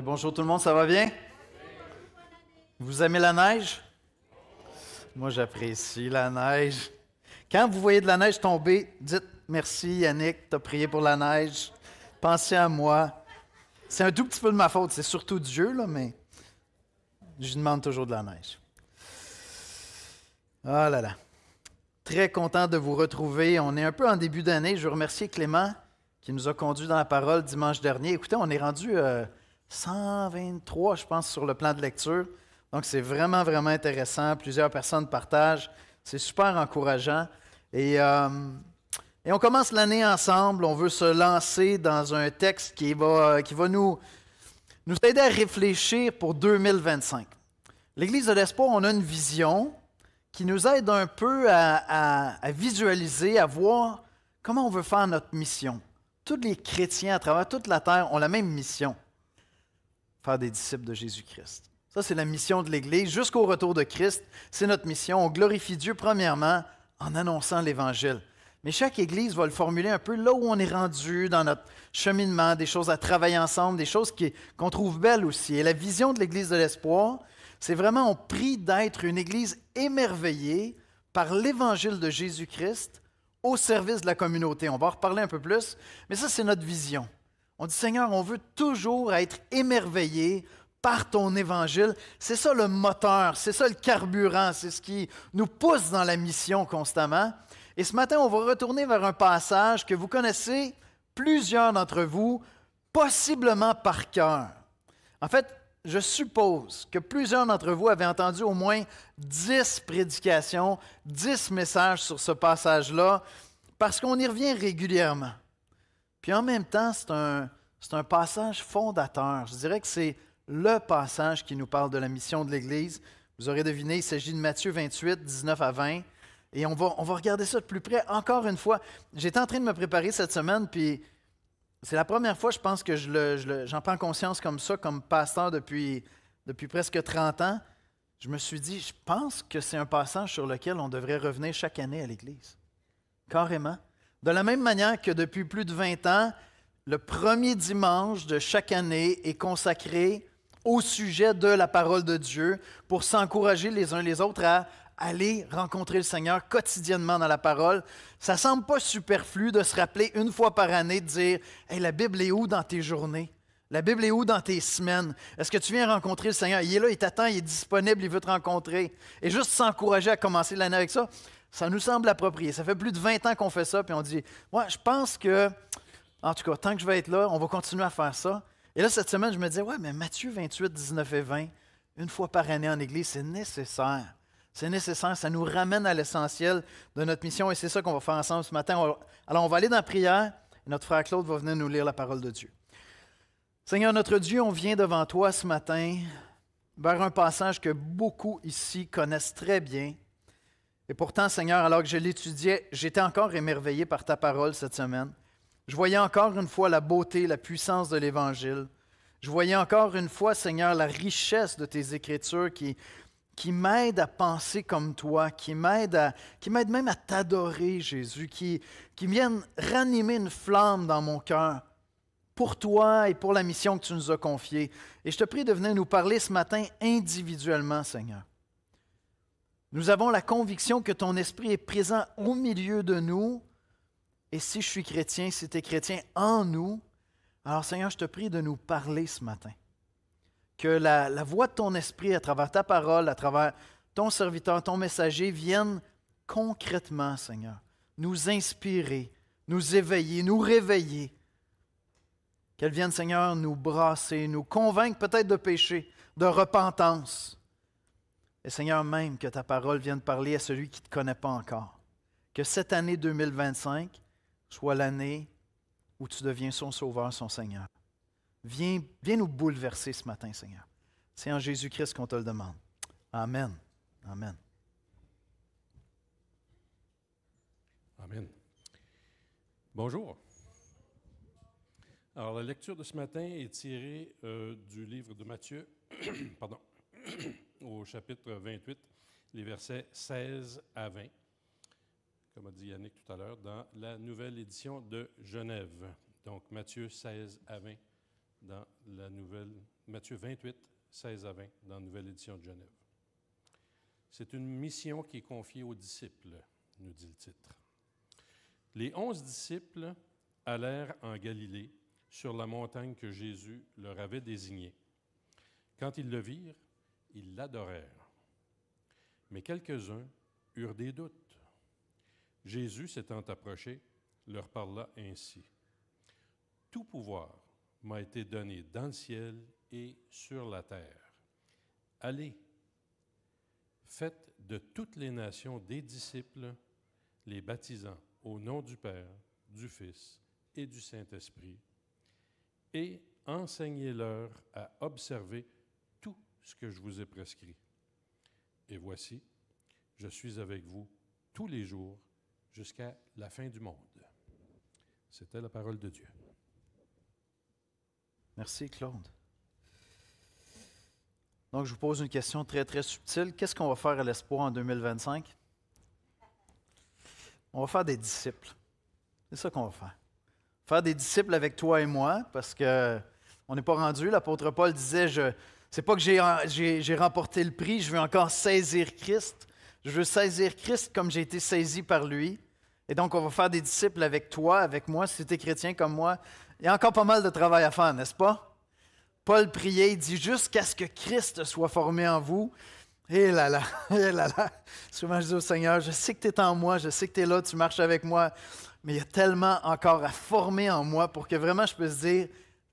Bonjour tout le monde, ça va bien? Vous aimez la neige? Moi, j'apprécie la neige. Quand vous voyez de la neige tomber, dites merci Yannick, tu as prié pour la neige. Pensez à moi. C'est un tout petit peu de ma faute, c'est surtout Dieu, là, mais je lui demande toujours de la neige. Ah là là. Très content de vous retrouver. On est un peu en début d'année. Je veux remercier Clément qui nous a conduits dans la parole dimanche dernier. Écoutez, on est rendu 123, je pense, sur le plan de lecture. Donc, c'est vraiment, vraiment intéressant. Plusieurs personnes partagent. C'est super encourageant. Et on commence l'année ensemble. On veut se lancer dans un texte qui va nous aider à réfléchir pour 2025. L'Église de l'Espoir, on a une vision qui nous aide un peu à visualiser, à voir comment on veut faire notre mission. Tous les chrétiens à travers toute la terre ont la même mission, faire des disciples de Jésus-Christ. Ça, c'est la mission de l'Église. Jusqu'au retour de Christ, c'est notre mission. On glorifie Dieu premièrement en annonçant l'Évangile. Mais chaque Église va le formuler un peu là où on est rendu dans notre cheminement, des choses à travailler ensemble, des choses qu'on trouve belles aussi. Et la vision de l'Église de l'Espoir, c'est vraiment, on prie d'être une Église émerveillée par l'Évangile de Jésus-Christ au service de la communauté. On va en reparler un peu plus, mais ça, c'est notre vision. On dit, Seigneur, on veut toujours être émerveillé par ton Évangile. C'est ça le moteur, c'est ça le carburant, c'est ce qui nous pousse dans la mission constamment. Et ce matin, on va retourner vers un passage que vous connaissez, plusieurs d'entre vous, possiblement par cœur. En fait, je suppose que plusieurs d'entre vous avaient entendu au moins 10 prédications, 10 messages sur ce passage-là, parce qu'on y revient régulièrement. Puis en même temps, c'est un passage fondateur. Je dirais que c'est le passage qui nous parle de la mission de l'Église. Vous aurez deviné, il s'agit de Matthieu 28, 19 à 20. Et on va regarder ça de plus près. Encore une fois, j'étais en train de me préparer cette semaine, puis c'est la première fois, je pense, que j'en prends conscience comme ça, comme pasteur depuis presque 30 ans. Je me suis dit, je pense que c'est un passage sur lequel on devrait revenir chaque année à l'Église. Carrément. De la même manière que depuis plus de 20 ans, le premier dimanche de chaque année est consacré au sujet de la parole de Dieu pour s'encourager les uns les autres à aller rencontrer le Seigneur quotidiennement dans la parole. Ça ne semble pas superflu de se rappeler une fois par année de dire « Hey, la Bible est où dans tes journées? La Bible est où dans tes semaines? Est-ce que tu viens rencontrer le Seigneur? Il est là, il t'attend, il est disponible, il veut te rencontrer. » Et juste s'encourager à commencer l'année avec ça, ça nous semble approprié. Ça fait plus de 20 ans qu'on fait ça, puis on dit « Ouais, je pense que, en tout cas, tant que je vais être là, on va continuer à faire ça. » Et là, cette semaine, je me disais « Ouais, mais Matthieu 28, 19 et 20, une fois par année en Église, c'est nécessaire. » C'est nécessaire, ça nous ramène à l'essentiel de notre mission et c'est ça qu'on va faire ensemble ce matin. Alors, on va aller dans la prière et notre frère Claude va venir nous lire la parole de Dieu. Seigneur notre Dieu, on vient devant toi ce matin vers un passage que beaucoup ici connaissent très bien. Et pourtant, Seigneur, alors que je l'étudiais, j'étais encore émerveillé par ta parole cette semaine. Je voyais encore une fois la beauté, la puissance de l'Évangile. Je voyais encore une fois, Seigneur, la richesse de tes Écritures qui m'aide à penser comme toi, qui m'aide même à t'adorer, Jésus, qui viennent ranimer une flamme dans mon cœur pour toi et pour la mission que tu nous as confiée. Et je te prie de venir nous parler ce matin individuellement, Seigneur. Nous avons la conviction que ton esprit est présent au milieu de nous, et si je suis chrétien, si tu es chrétien en nous, alors Seigneur, je te prie de nous parler ce matin. Que la voix de ton esprit, à travers ta parole, à travers ton serviteur, ton messager, vienne concrètement, Seigneur, nous inspirer, nous éveiller, nous réveiller. Qu'elle vienne, Seigneur, nous brasser, nous convaincre peut-être de péché, de repentance. Et Seigneur, même que ta parole vienne parler à celui qui ne te connaît pas encore. Que cette année 2025 soit l'année où tu deviens son sauveur, son Seigneur. Viens nous bouleverser ce matin, Seigneur. C'est en Jésus-Christ qu'on te le demande. Amen. Amen. Amen. Bonjour. Alors, la lecture de ce matin est tirée du livre de Matthieu, pardon, au chapitre 28, les versets 16 à 20, comme a dit Yannick tout à l'heure, dans la nouvelle édition de Genève. Donc, Matthieu 16 à 20 dans la nouvelle, Matthieu 28, 16 à 20, dans la nouvelle édition de Genève. C'est une mission qui est confiée aux disciples, nous dit le titre. Les 11 disciples allèrent en Galilée, sur la montagne que Jésus leur avait désignée. Quand ils le virent, ils l'adorèrent. Mais quelques-uns eurent des doutes. Jésus, s'étant approché, leur parla ainsi. « Tout pouvoir m'a été donné dans le ciel et sur la terre. Allez, faites de toutes les nations des disciples, les baptisant au nom du Père, du Fils et du Saint-Esprit, et enseignez-leur à observer tout ce que je vous ai prescrit. Et voici, je suis avec vous tous les jours jusqu'à la fin du monde. » C'était la parole de Dieu. Merci, Claude. Donc, je vous pose une question très, très subtile. Qu'est-ce qu'on va faire à l'Espoir en 2025? On va faire des disciples. C'est ça qu'on va faire. Faire des disciples avec toi et moi, parce qu'on n'est pas rendu. L'apôtre Paul disait, c'est pas que j'ai remporté le prix, je veux encore saisir Christ. Je veux saisir Christ comme j'ai été saisi par lui. Et donc, on va faire des disciples avec toi, avec moi, si tu es chrétien comme moi. Il y a encore pas mal de travail à faire, n'est-ce pas? Paul priait, il dit, jusqu'à ce que Christ soit formé en vous. Et là là, et là là. Souvent, je dis au Seigneur, je sais que tu es en moi, je sais que tu es là, tu marches avec moi, mais il y a tellement encore à former en moi pour que vraiment je puisse dire,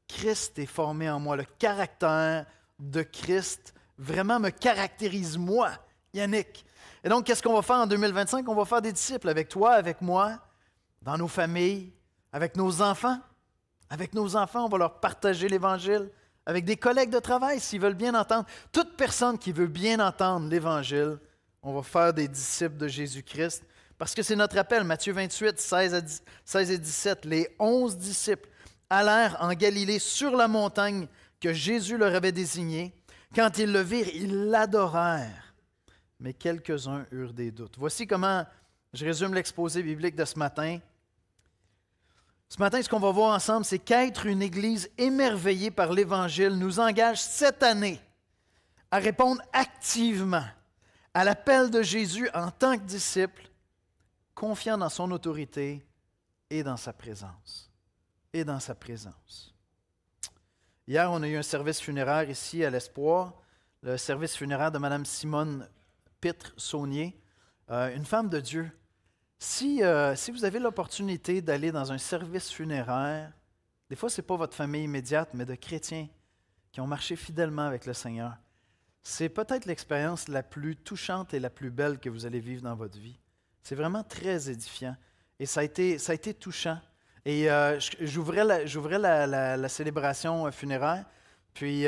Christ est formé en moi. Le caractère de Christ vraiment me caractérise moi, Yannick. Et donc, qu'est-ce qu'on va faire en 2025? On va faire des disciples avec toi, avec moi, dans nos familles, avec nos enfants. Avec nos enfants, on va leur partager l'Évangile. Avec des collègues de travail, s'ils veulent bien entendre. Toute personne qui veut bien entendre l'Évangile, on va faire des disciples de Jésus-Christ. Parce que c'est notre appel, Matthieu 28, 16 et 17. Les 11 disciples allèrent en Galilée sur la montagne que Jésus leur avait désignée. Quand ils le virent, ils l'adorèrent. Mais quelques-uns eurent des doutes. Voici comment je résume l'exposé biblique de ce matin. Ce matin, ce qu'on va voir ensemble, c'est qu'être une Église émerveillée par l'Évangile nous engage cette année à répondre activement à l'appel de Jésus en tant que disciple, confiant dans son autorité et dans sa présence. Et dans sa présence. Hier, on a eu un service funéraire ici à l'Espoir, le service funéraire de Mme Simone Pitre-Saunier, une femme de Dieu. Si vous avez l'opportunité d'aller dans un service funéraire, des fois, ce n'est pas votre famille immédiate, mais de chrétiens qui ont marché fidèlement avec le Seigneur, c'est peut-être l'expérience la plus touchante et la plus belle que vous allez vivre dans votre vie. C'est vraiment très édifiant et ça a été touchant. Et j'ouvrais la célébration funéraire, puis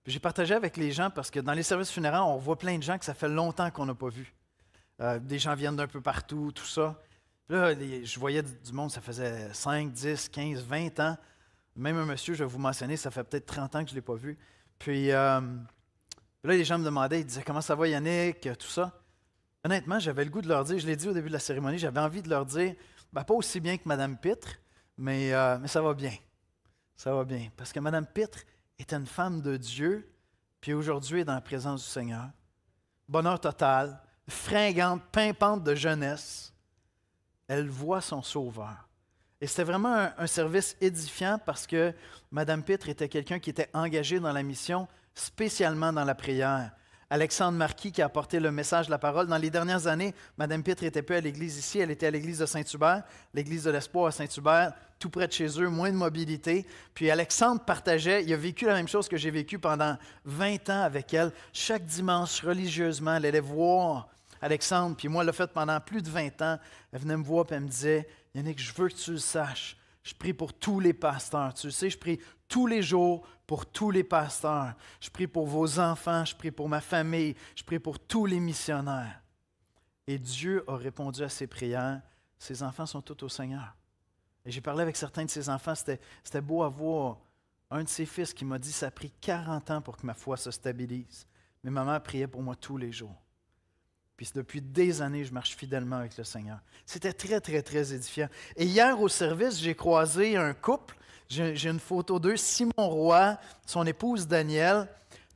j'ai partagé avec les gens parce que dans les services funéraires, on voit plein de gens que ça fait longtemps qu'on n'a pas vus. Des gens viennent d'un peu partout, tout ça. Là, je voyais du monde, ça faisait 5, 10, 15, 20 ans. Même un monsieur, je vais vous mentionner, ça fait peut-être 30 ans que je ne l'ai pas vu. Puis là, les gens me demandaient, ils disaient « Comment ça va Yannick? » Tout ça. Honnêtement, j'avais le goût de leur dire, je l'ai dit au début de la cérémonie, j'avais envie de leur dire, pas aussi bien que Mme Pitre, mais ça va bien. Ça va bien. Parce que Mme Pitre était une femme de Dieu, puis aujourd'hui est dans la présence du Seigneur. Bonheur total. Fringante, pimpante de jeunesse, elle voit son Sauveur. Et c'était vraiment un service édifiant parce que Mme Pitre était quelqu'un qui était engagé dans la mission, spécialement dans la prière. Alexandre Marquis qui a apporté le message de la parole. Dans les dernières années, Mme Pitre n'était plus à l'église ici, elle était à l'église de Saint-Hubert, l'église de l'Espoir à Saint-Hubert, tout près de chez eux, moins de mobilité. Puis Alexandre partageait, il a vécu la même chose que j'ai vécu pendant 20 ans avec elle. Chaque dimanche, religieusement, elle allait voir Alexandre, puis moi, elle l'a fait pendant plus de 20 ans. Elle venait me voir et elle me disait, « Yannick, je veux que tu le saches. Je prie pour tous les pasteurs. Tu le sais, je prie tous les jours pour tous les pasteurs. Je prie pour vos enfants, je prie pour ma famille, je prie pour tous les missionnaires. » Et Dieu a répondu à ses prières. Ses enfants sont tous au Seigneur. Et j'ai parlé avec certains de ses enfants. C'était beau à voir. Un de ses fils qui m'a dit, « Ça a pris 40 ans pour que ma foi se stabilise. Mais ma mère priait pour moi tous les jours. » Puis depuis des années, je marche fidèlement avec le Seigneur. C'était très, très, très édifiant. Et hier, au service, j'ai croisé un couple. J'ai une photo d'eux, Simon Roy, son épouse Danielle.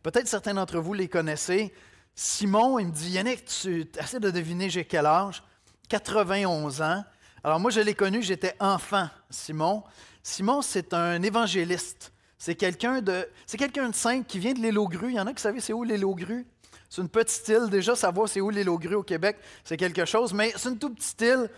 Peut-être certains d'entre vous les connaissez. Simon, il me dit, Yannick, tu essaies de deviner j'ai quel âge? 91 ans. Alors moi, je l'ai connu, j'étais enfant, Simon. Simon, c'est un évangéliste. C'est quelqu'un de simple qui vient de l'île aux Grues. Il y en a qui savent c'est où l'île aux Grues? C'est une petite île. Déjà, savoir c'est où l'île aux Grues au Québec, c'est quelque chose, mais c'est une toute petite île.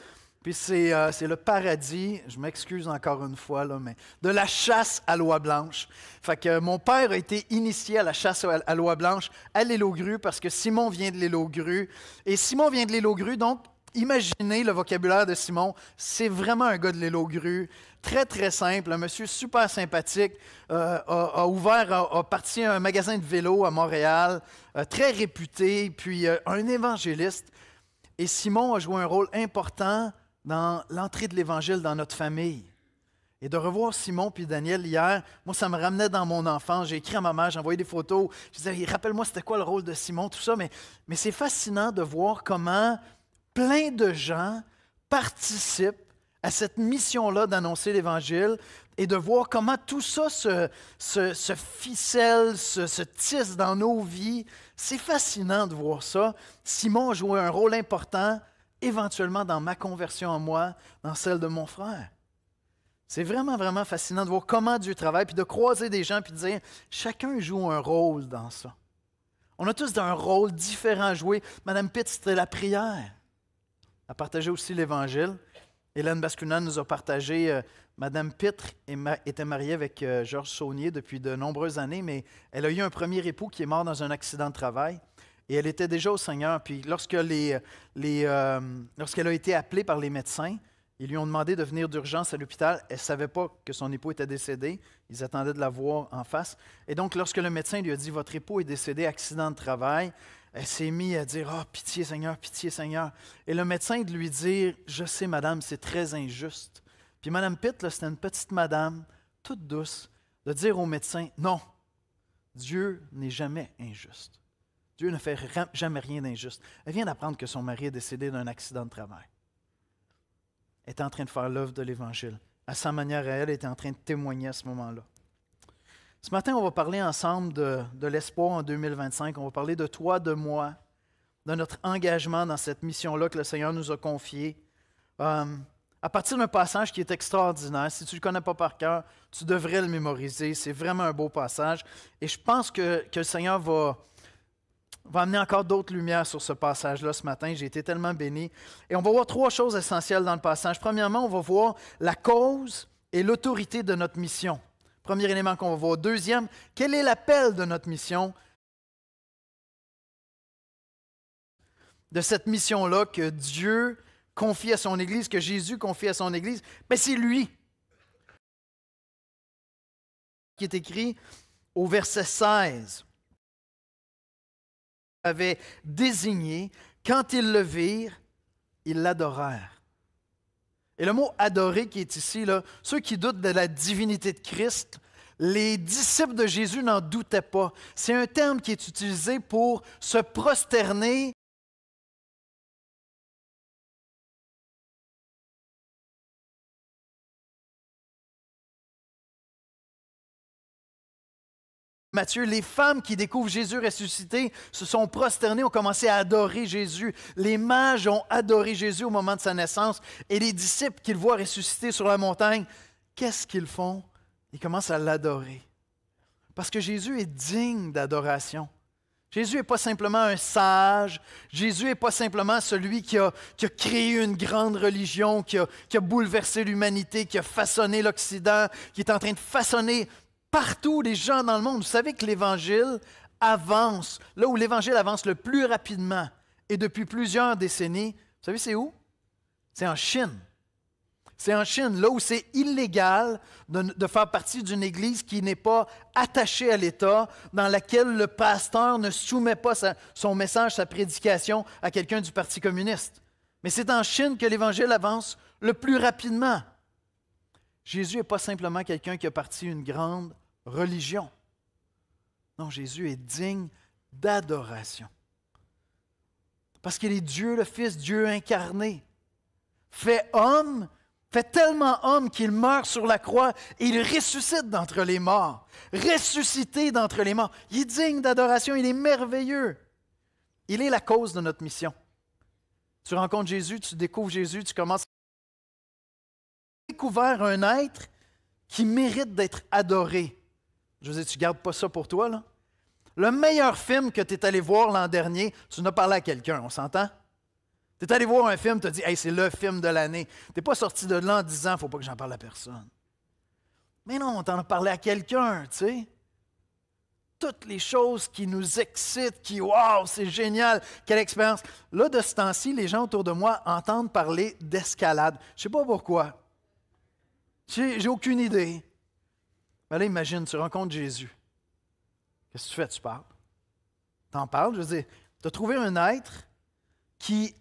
Puis c'est le paradis, je m'excuse encore une fois, là, mais de la chasse à l'oie blanche. Fait que mon père a été initié à la chasse à l'oie blanche à l'île aux Grues parce que Simon vient de l'île aux Grues. Et Simon vient de l'île aux Grues, donc imaginez le vocabulaire de Simon. C'est vraiment un gars de l'île aux Grues. Très, très simple. Un monsieur super sympathique. A parti un magasin de vélo à Montréal. Très réputé. Puis un évangéliste. Et Simon a joué un rôle important dans l'entrée de l'Évangile dans notre famille. Et de revoir Simon puis Daniel hier, moi, ça me ramenait dans mon enfance. J'ai écrit à ma mère, j'ai envoyé des photos. Je disais, rappelle-moi, c'était quoi le rôle de Simon, tout ça. Mais c'est fascinant de voir comment plein de gens participent à cette mission-là d'annoncer l'Évangile et de voir comment tout ça se ficelle, se tisse dans nos vies. C'est fascinant de voir ça. Simon a joué un rôle important éventuellement dans ma conversion en moi, dans celle de mon frère. C'est vraiment, vraiment fascinant de voir comment Dieu travaille, puis de croiser des gens, puis de dire, chacun joue un rôle dans ça. On a tous un rôle différent à jouer. Mme Pitt, c'était la prière. Elle partageait aussi l'Évangile. Hélène Bascunan nous a partagé, Mme Pitt était mariée avec Georges Saunier depuis de nombreuses années, mais elle a eu un premier époux qui est mort dans un accident de travail. Et elle était déjà au Seigneur. Puis lorsqu'elle a été appelée par les médecins, ils lui ont demandé de venir d'urgence à l'hôpital. Elle ne savait pas que son époux était décédé. Ils attendaient de la voir en face. Et donc, lorsque le médecin lui a dit « Votre époux est décédé, accident de travail », elle s'est mise à dire « Ah, pitié Seigneur, pitié Seigneur ». Et le médecin de lui dire « Je sais, madame, c'est très injuste ». Puis Mme Pitt, là, c'était une petite madame, toute douce, de dire au médecin « Non, Dieu n'est jamais injuste. Dieu ne fait jamais rien d'injuste. » Elle vient d'apprendre que son mari est décédé d'un accident de travail. Elle était en train de faire l'œuvre de l'Évangile. À sa manière à elle, elle était en train de témoigner à ce moment-là. Ce matin, on va parler ensemble de l'espoir en 2025. On va parler de toi, de moi, de notre engagement dans cette mission-là que le Seigneur nous a confiée. À partir d'un passage qui est extraordinaire. Si tu ne le connais pas par cœur, tu devrais le mémoriser. C'est vraiment un beau passage. Et je pense que le Seigneur va amener encore d'autres lumières sur ce passage-là ce matin. J'ai été tellement béni. Et on va voir trois choses essentielles dans le passage. Premièrement, on va voir la cause et l'autorité de notre mission. Premier élément qu'on va voir. Deuxième, quel est l'appel de notre mission? De cette mission-là que Dieu confie à son Église, que Jésus confie à son Église, bien, c'est lui qui est écrit au verset 16. Avait désigné, quand ils le virent, ils l'adorèrent. Et le mot « adorer » qui est ici, là, ceux qui doutent de la divinité de Christ, les disciples de Jésus n'en doutaient pas. C'est un terme qui est utilisé pour se prosterner Matthieu, les femmes qui découvrent Jésus ressuscité se sont prosternées, ont commencé à adorer Jésus. Les mages ont adoré Jésus au moment de sa naissance. Et les disciples qu'ils voient ressusciter sur la montagne, qu'est-ce qu'ils font? Ils commencent à l'adorer. Parce que Jésus est digne d'adoration. Jésus n'est pas simplement un sage. Jésus n'est pas simplement celui qui a créé une grande religion, qui a bouleversé l'humanité, qui a façonné l'Occident, qui est en train de façonner partout les gens dans le monde. Vous savez que l'Évangile avance, là où l'Évangile avance le plus rapidement et depuis plusieurs décennies, vous savez c'est où? C'est en Chine. C'est en Chine, là où c'est illégal de faire partie d'une église qui n'est pas attachée à l'État, dans laquelle le pasteur ne soumet pas son message, sa prédication à quelqu'un du Parti communiste. Mais c'est en Chine que l'Évangile avance le plus rapidement. Jésus n'est pas simplement quelqu'un qui a parti une grande religion. Non, Jésus est digne d'adoration. Parce qu'il est Dieu le Fils, Dieu incarné, fait homme fait tellement homme qu'il meurt sur la croix et il ressuscite d'entre les morts. Ressuscité d'entre les morts. Il est digne d'adoration, il est merveilleux. Il est la cause de notre mission. Tu rencontres Jésus, tu découvres Jésus, tu commences à découvrir un être qui mérite d'être adoré. Je veux dire, tu ne gardes pas ça pour toi, là? Le meilleur film que tu es allé voir l'an dernier, tu en as parlé à quelqu'un, on s'entend? Tu es allé voir un film, tu as dit « Hey, c'est le film de l'année ». Tu n'es pas sorti de là en disant « Il ne faut pas que j'en parle à personne ». Mais non, on t'en a parlé à quelqu'un, tu sais. Toutes les choses qui nous excitent, qui « Wow, c'est génial, quelle expérience ». Là, de ce temps-ci, les gens autour de moi entendent parler d'escalade. Je ne sais pas pourquoi. J'ai aucune idée. Mais là, imagine, tu rencontres Jésus. Qu'est-ce que tu fais? Tu parles. Tu en parles, je veux dire, tu as trouvé un être qui,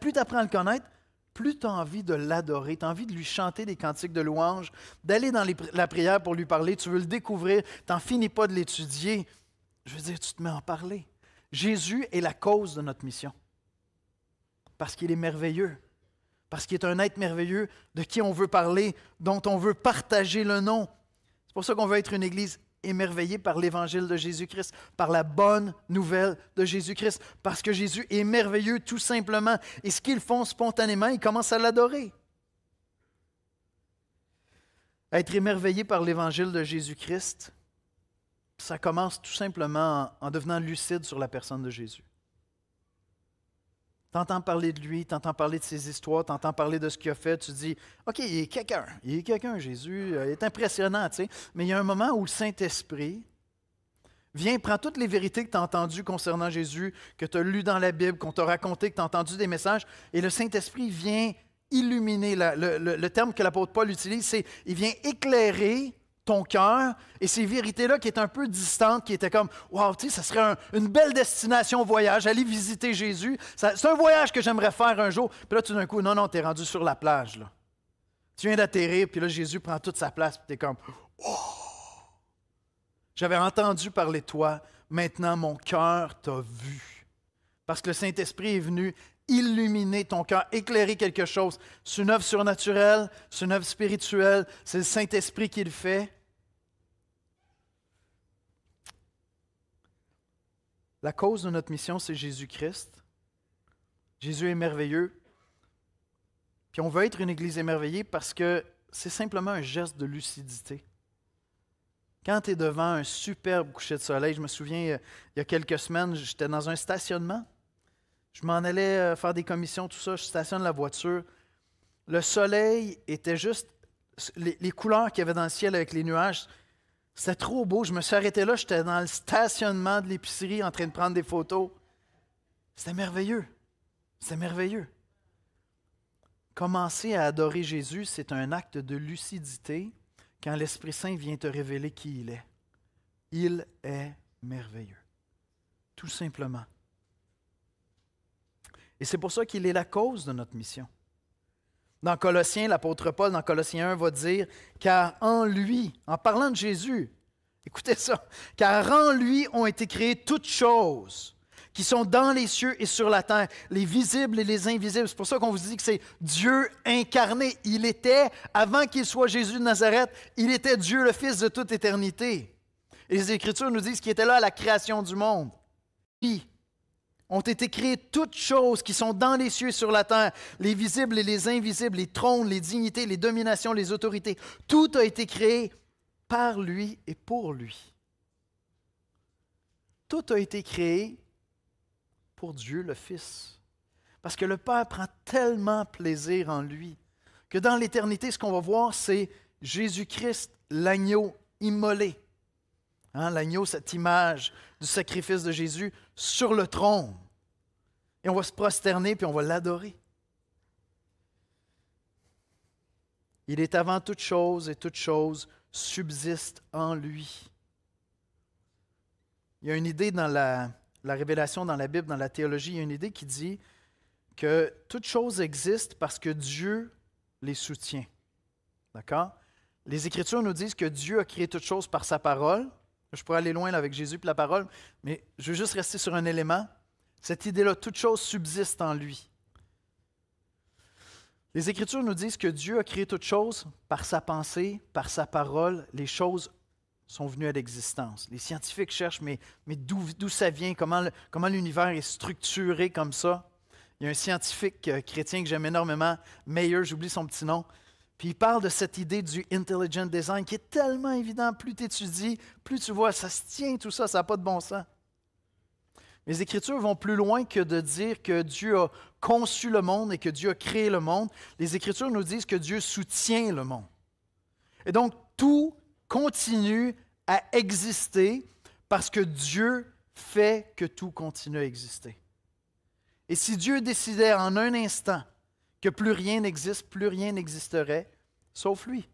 plus tu apprends à le connaître, plus tu as envie de l'adorer, tu as envie de lui chanter des cantiques de louange, d'aller dans la prière pour lui parler, tu veux le découvrir, tu n'en finis pas de l'étudier. Je veux dire, tu te mets à en parler. Jésus est la cause de notre mission. Parce qu'il est merveilleux. Parce qu'il est un être merveilleux de qui on veut parler, dont on veut partager le nom. C'est pour ça qu'on veut être une Église émerveillée par l'Évangile de Jésus-Christ, par la bonne nouvelle de Jésus-Christ, parce que Jésus est merveilleux tout simplement. Et ce qu'ils font spontanément, ils commencent à l'adorer. Être émerveillé par l'Évangile de Jésus-Christ, ça commence tout simplement en devenant lucide sur la personne de Jésus. Tu entends parler de lui, tu entends parler de ses histoires, tu entends parler de ce qu'il a fait, tu dis « OK, il est quelqu'un, Jésus, il est impressionnant, tu sais. » Mais il y a un moment où le Saint-Esprit vient, prend toutes les vérités que tu as entendues concernant Jésus, que tu as lues dans la Bible, qu'on t'a raconté, que tu as entendu des messages, et le Saint-Esprit vient illuminer, le terme que l'apôtre Paul utilise, c'est « il vient éclairer » ton cœur, et ces vérités-là qui étaient un peu distantes, qui étaient comme « Wow, tu sais, ça serait une belle destination voyage, aller visiter Jésus. C'est un voyage que j'aimerais faire un jour. » Puis là, tout d'un coup, non, tu es rendu sur la plage. Là. Tu viens d'atterrir, puis là, Jésus prend toute sa place, puis tu es comme « Oh! J'avais entendu parler de toi, maintenant mon cœur t'a vu. » Parce que le Saint-Esprit est venu illuminer ton cœur, éclairer quelque chose. C'est une œuvre surnaturelle, c'est une œuvre spirituelle, c'est le Saint-Esprit qui le fait. La cause de notre mission, c'est Jésus-Christ. Jésus est merveilleux. Puis on veut être une Église émerveillée parce que c'est simplement un geste de lucidité. Quand tu es devant un superbe coucher de soleil, je me souviens, il y a quelques semaines, j'étais dans un stationnement. Je m'en allais faire des commissions, tout ça, je stationne la voiture. Le soleil était juste... Les couleurs qu'il y avait dans le ciel avec les nuages, c'était trop beau. Je me suis arrêté là, j'étais dans le stationnement de l'épicerie en train de prendre des photos. C'était merveilleux. C'était merveilleux. Commencer à adorer Jésus, c'est un acte de lucidité quand l'Esprit Saint vient te révéler qui il est. Il est merveilleux. Tout simplement. Et c'est pour ça qu'il est la cause de notre mission. Dans Colossiens, l'apôtre Paul, dans Colossiens 1, va dire « Car en lui, en parlant de Jésus, écoutez ça, « Car en lui ont été créées toutes choses qui sont dans les cieux et sur la terre, les visibles et les invisibles. » C'est pour ça qu'on vous dit que c'est Dieu incarné. Il était, avant qu'il soit Jésus de Nazareth, il était Dieu, le Fils de toute éternité. Et les Écritures nous disent qu'il était là à la création du monde. Puis, ont été créées toutes choses qui sont dans les cieux et sur la terre, les visibles et les invisibles, les trônes, les dignités, les dominations, les autorités. Tout a été créé par lui et pour lui. Tout a été créé pour Dieu le Fils. Parce que le Père prend tellement plaisir en lui que dans l'éternité, ce qu'on va voir, c'est Jésus-Christ, l'agneau immolé. Hein, l'agneau, cette image du sacrifice de Jésus sur le trône. Et on va se prosterner puis on va l'adorer. Il est avant toute chose et toute chose subsiste en lui. Il y a une idée dans la révélation dans la Bible, dans la théologie, il y a une idée qui dit que toute chose existe parce que Dieu les soutient. D'accord? Les Écritures nous disent que Dieu a créé toute chose par sa parole. Je pourrais aller loin là, avec Jésus et la parole, mais je veux juste rester sur un élément. Cette idée-là, toute chose subsiste en lui. Les Écritures nous disent que Dieu a créé toutes choses par sa pensée, par sa parole. Les choses sont venues à l'existence. Les scientifiques cherchent, mais d'où ça vient, comment l'univers est structuré comme ça. Il y a un scientifique chrétien que j'aime énormément, Mayer, j'oublie son petit nom, puis il parle de cette idée du intelligent design qui est tellement évident. Plus tu étudies, plus tu vois, ça se tient tout ça, ça n'a pas de bon sens. Les Écritures vont plus loin que de dire que Dieu a conçu le monde et que Dieu a créé le monde. Les Écritures nous disent que Dieu soutient le monde. Et donc, tout continue à exister parce que Dieu fait que tout continue à exister. Et si Dieu décidait en un instant que plus rien n'existe, plus rien n'existerait, sauf lui.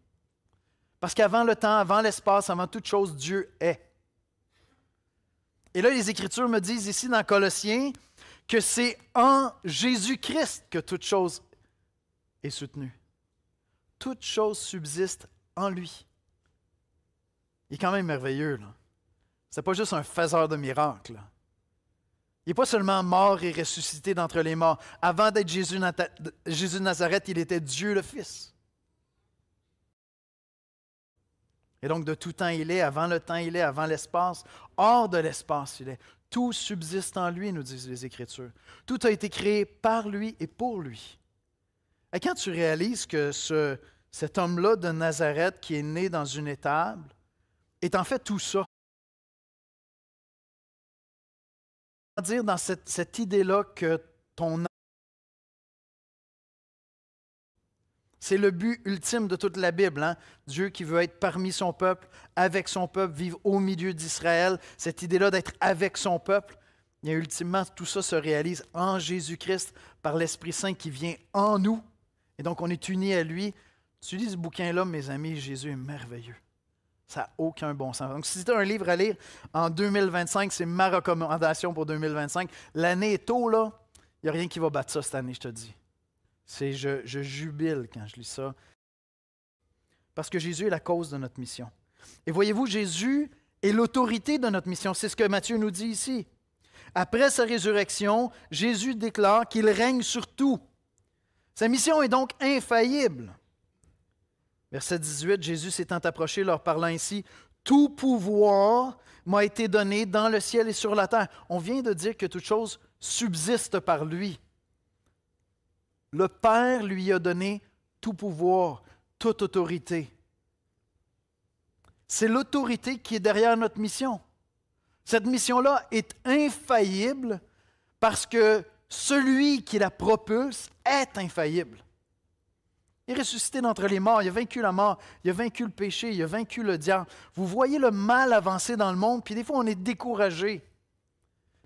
Parce qu'avant le temps, avant l'espace, avant toute chose, Dieu est. Et là, les Écritures me disent ici dans Colossiens que c'est en Jésus-Christ que toute chose est soutenue. Toute chose subsiste en lui. Il est quand même merveilleux, là. Ce n'est pas juste un faiseur de miracles, là. Il n'est pas seulement mort et ressuscité d'entre les morts. Avant d'être Jésus de Nazareth, il était Dieu le Fils. Et donc, de tout temps, il est, avant le temps, il est, avant l'espace, hors de l'espace, il est. Tout subsiste en lui, nous disent les Écritures. Tout a été créé par lui et pour lui. Et quand tu réalises que cet homme-là de Nazareth qui est né dans une étable est en fait tout ça, dire dans cette idée-là que ton âme, c'est le but ultime de toute la Bible. Hein? Dieu qui veut être parmi son peuple, avec son peuple, vivre au milieu d'Israël. Cette idée-là d'être avec son peuple, et ultimement, tout ça se réalise en Jésus-Christ par l'Esprit Saint qui vient en nous. Et donc, on est unis à lui. Tu lis ce bouquin-là, mes amis, Jésus est merveilleux. Ça n'a aucun bon sens. Donc, si tu as un livre à lire en 2025, c'est ma recommandation pour 2025. L'année est tôt, là. Il n'y a rien qui va battre ça cette année, je te dis. Je jubile quand je lis ça. Parce que Jésus est la cause de notre mission. Et voyez-vous, Jésus est l'autorité de notre mission. C'est ce que Matthieu nous dit ici. Après sa résurrection, Jésus déclare qu'il règne sur tout. Sa mission est donc infaillible. Verset 18, Jésus s'étant approché, leur parlant ainsi, « Tout pouvoir m'a été donné dans le ciel et sur la terre. » On vient de dire que toute chose subsiste par lui. Le Père lui a donné tout pouvoir, toute autorité. C'est l'autorité qui est derrière notre mission. Cette mission-là est infaillible parce que celui qui la propulse est infaillible. Il est ressuscité d'entre les morts, il a vaincu la mort, il a vaincu le péché, il a vaincu le diable. Vous voyez le mal avancer dans le monde, puis des fois on est découragé.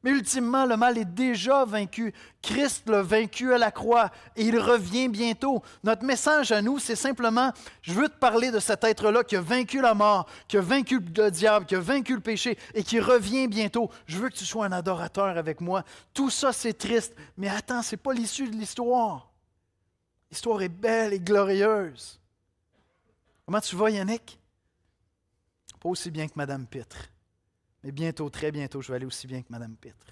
Mais ultimement, le mal est déjà vaincu. Christ l'a vaincu à la croix et il revient bientôt. Notre message à nous, c'est simplement, je veux te parler de cet être-là qui a vaincu la mort, qui a vaincu le diable, qui a vaincu le péché et qui revient bientôt. Je veux que tu sois un adorateur avec moi. Tout ça, c'est triste. Mais attends, ce n'est pas l'issue de l'histoire. L'histoire est belle et glorieuse. Comment tu vas, Yannick? Pas aussi bien que Mme Pitre. Mais bientôt, très bientôt, je vais aller aussi bien que Mme Pitre.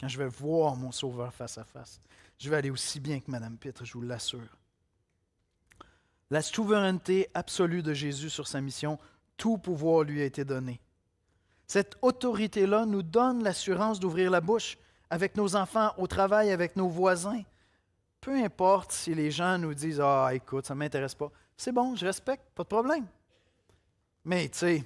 Quand je vais voir mon Sauveur face à face, je vais aller aussi bien que Mme Pitre, je vous l'assure. La souveraineté absolue de Jésus sur sa mission, tout pouvoir lui a été donné. Cette autorité-là nous donne l'assurance d'ouvrir la bouche avec nos enfants, au travail, avec nos voisins. Peu importe si les gens nous disent « Ah, écoute, ça ne m'intéresse pas. » C'est bon, je respecte, pas de problème. Mais, tu sais,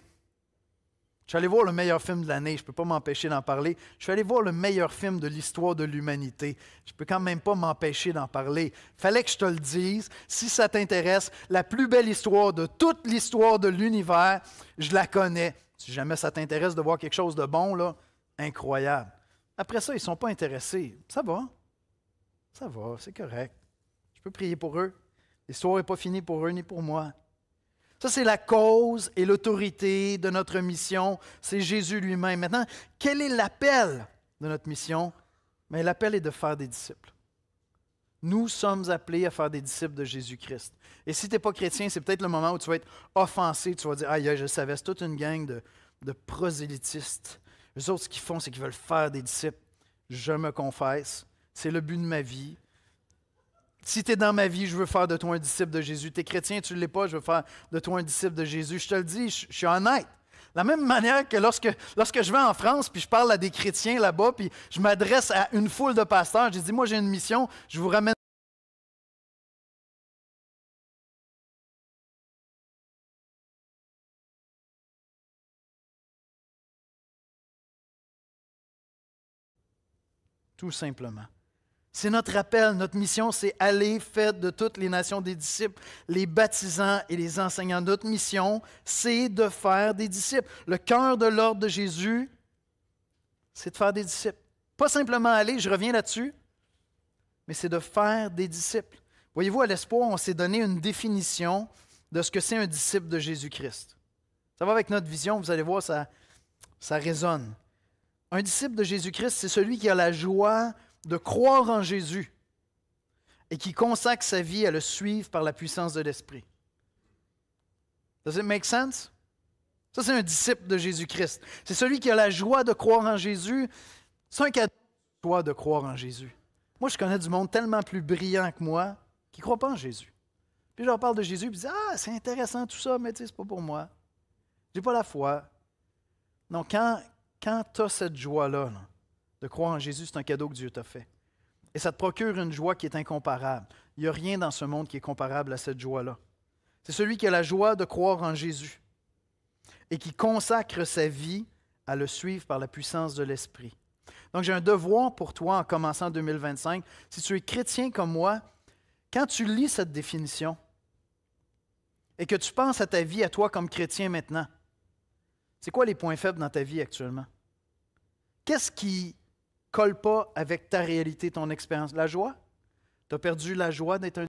je suis allé voir le meilleur film de l'année, je ne peux pas m'empêcher d'en parler. Je suis allé voir le meilleur film de l'histoire de l'humanité. Je ne peux quand même pas m'empêcher d'en parler. Il fallait que je te le dise. Si ça t'intéresse, la plus belle histoire de toute l'histoire de l'univers, je la connais. Si jamais ça t'intéresse de voir quelque chose de bon, là, incroyable. Après ça, ils ne sont pas intéressés. Ça va, c'est correct. Je peux prier pour eux. L'histoire n'est pas finie pour eux ni pour moi. Ça, c'est la cause et l'autorité de notre mission. C'est Jésus lui-même. Maintenant, quel est l'appel de notre mission? Mais l'appel est de faire des disciples. Nous sommes appelés à faire des disciples de Jésus-Christ. Et si tu n'es pas chrétien, c'est peut-être le moment où tu vas être offensé. Tu vas dire, aïe, je savais, c'est toute une gang de prosélytistes. Eux autres, ce qu'ils font, c'est qu'ils veulent faire des disciples. Je me confesse, c'est le but de ma vie. Si tu es dans ma vie, je veux faire de toi un disciple de Jésus. Tu es chrétien, tu ne l'es pas, je veux faire de toi un disciple de Jésus. Je te le dis, je suis honnête. De la même manière que lorsque je vais en France, puis je parle à des chrétiens là-bas, puis je m'adresse à une foule de pasteurs, je dis, moi j'ai une mission, je vous ramène tout simplement. C'est notre appel, notre mission, c'est aller, faites de toutes les nations des disciples, les baptisants et les enseignants. Notre mission, c'est de faire des disciples. Le cœur de l'ordre de Jésus, c'est de faire des disciples. Pas simplement aller, je reviens là-dessus, mais c'est de faire des disciples. Voyez-vous, à l'Espoir, on s'est donné une définition de ce que c'est un disciple de Jésus-Christ. Ça va avec notre vision, vous allez voir, ça résonne. Un disciple de Jésus-Christ, c'est celui qui a la joie de croire en Jésus et qui consacre sa vie à le suivre par la puissance de l'Esprit. Does it make sense? Ça, c'est un disciple de Jésus-Christ. C'est celui qui a la joie de croire en Jésus. C'est un cadeau, la joie de croire en Jésus. Moi, je connais du monde tellement plus brillant que moi qui ne croit pas en Jésus. Puis je leur parle de Jésus et je dis « Ah, c'est intéressant tout ça, mais tu sais, c'est pas pour moi. J'ai pas la foi. » Non, quand tu as cette joie-là, de croire en Jésus, c'est un cadeau que Dieu t'a fait. Et ça te procure une joie qui est incomparable. Il n'y a rien dans ce monde qui est comparable à cette joie-là. C'est celui qui a la joie de croire en Jésus et qui consacre sa vie à le suivre par la puissance de l'Esprit. Donc, j'ai un devoir pour toi en commençant 2025. Si tu es chrétien comme moi, quand tu lis cette définition et que tu penses à ta vie, à toi comme chrétien maintenant, c'est quoi les points faibles dans ta vie actuellement? Qu'est-ce qui colle pas avec ta réalité, ton expérience? La joie? Tu as perdu la joie d'être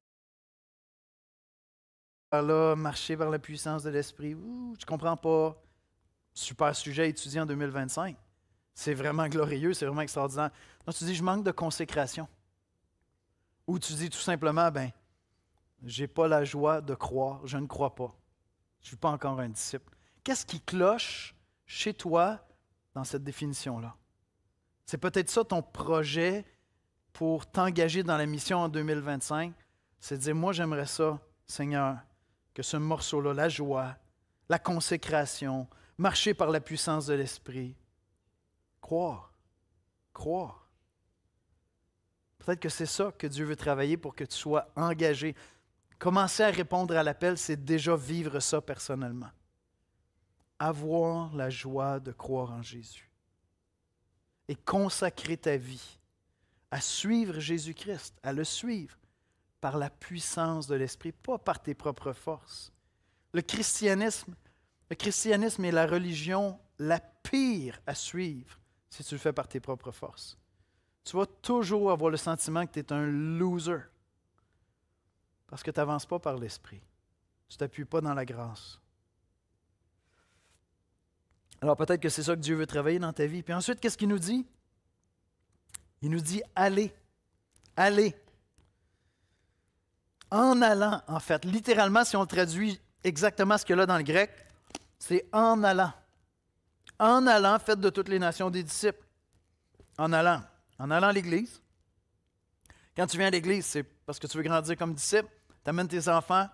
là, marcher vers la puissance de l'Esprit. Je ne comprends pas. Super sujet à étudier en 2025. C'est vraiment glorieux, c'est vraiment extraordinaire. Donc tu dis, je manque de consécration. Ou tu dis tout simplement, je n'ai pas la joie de croire, je ne crois pas. Je ne suis pas encore un disciple. Qu'est-ce qui cloche chez toi dans cette définition-là? C'est peut-être ça ton projet pour t'engager dans la mission en 2025. C'est de dire, moi j'aimerais ça, Seigneur, que ce morceau-là, la joie, la consécration, marcher par la puissance de l'Esprit, croire. Peut-être que c'est ça que Dieu veut travailler pour que tu sois engagé. Commencer à répondre à l'appel, c'est déjà vivre ça personnellement. Avoir la joie de croire en Jésus et consacrer ta vie à suivre Jésus-Christ, à le suivre par la puissance de l'Esprit, pas par tes propres forces. Le christianisme est la religion la pire à suivre si tu le fais par tes propres forces. Tu vas toujours avoir le sentiment que tu es un loser parce que tu n'avances pas par l'Esprit. Tu ne t'appuies pas dans la grâce. Alors peut-être que c'est ça que Dieu veut travailler dans ta vie. Puis ensuite, qu'est-ce qu'il nous dit? Il nous dit allez. Allez. En allant, en fait. Littéralement, si on le traduit exactement ce qu'il y a là dans le grec, c'est en allant. En allant, faites de toutes les nations des disciples. En allant. En allant à l'Église. Quand tu viens à l'Église, c'est parce que tu veux grandir comme disciple. Tu amènes tes enfants.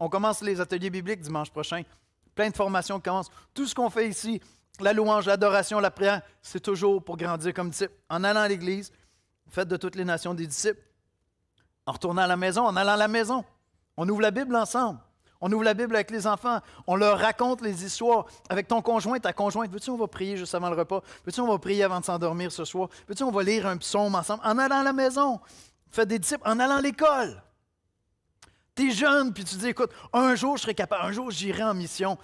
On commence les ateliers bibliques dimanche prochain. Plein de formations qui commencent. Tout ce qu'on fait ici, la louange, l'adoration, la prière, c'est toujours pour grandir comme disciple. En allant à l'Église, faites de toutes les nations des disciples. En retournant à la maison, en allant à la maison. On ouvre la Bible ensemble. On ouvre la Bible avec les enfants. On leur raconte les histoires avec ton conjoint, ta conjointe. Veux-tu, on va prier juste avant le repas? Veux-tu, on va prier avant de s'endormir ce soir? Veux-tu, on va lire un psaume ensemble? En allant à la maison. Faites des disciples. En allant à l'école. Tu es jeune, puis tu dis, écoute, un jour je serai capable, un jour j'irai en mission.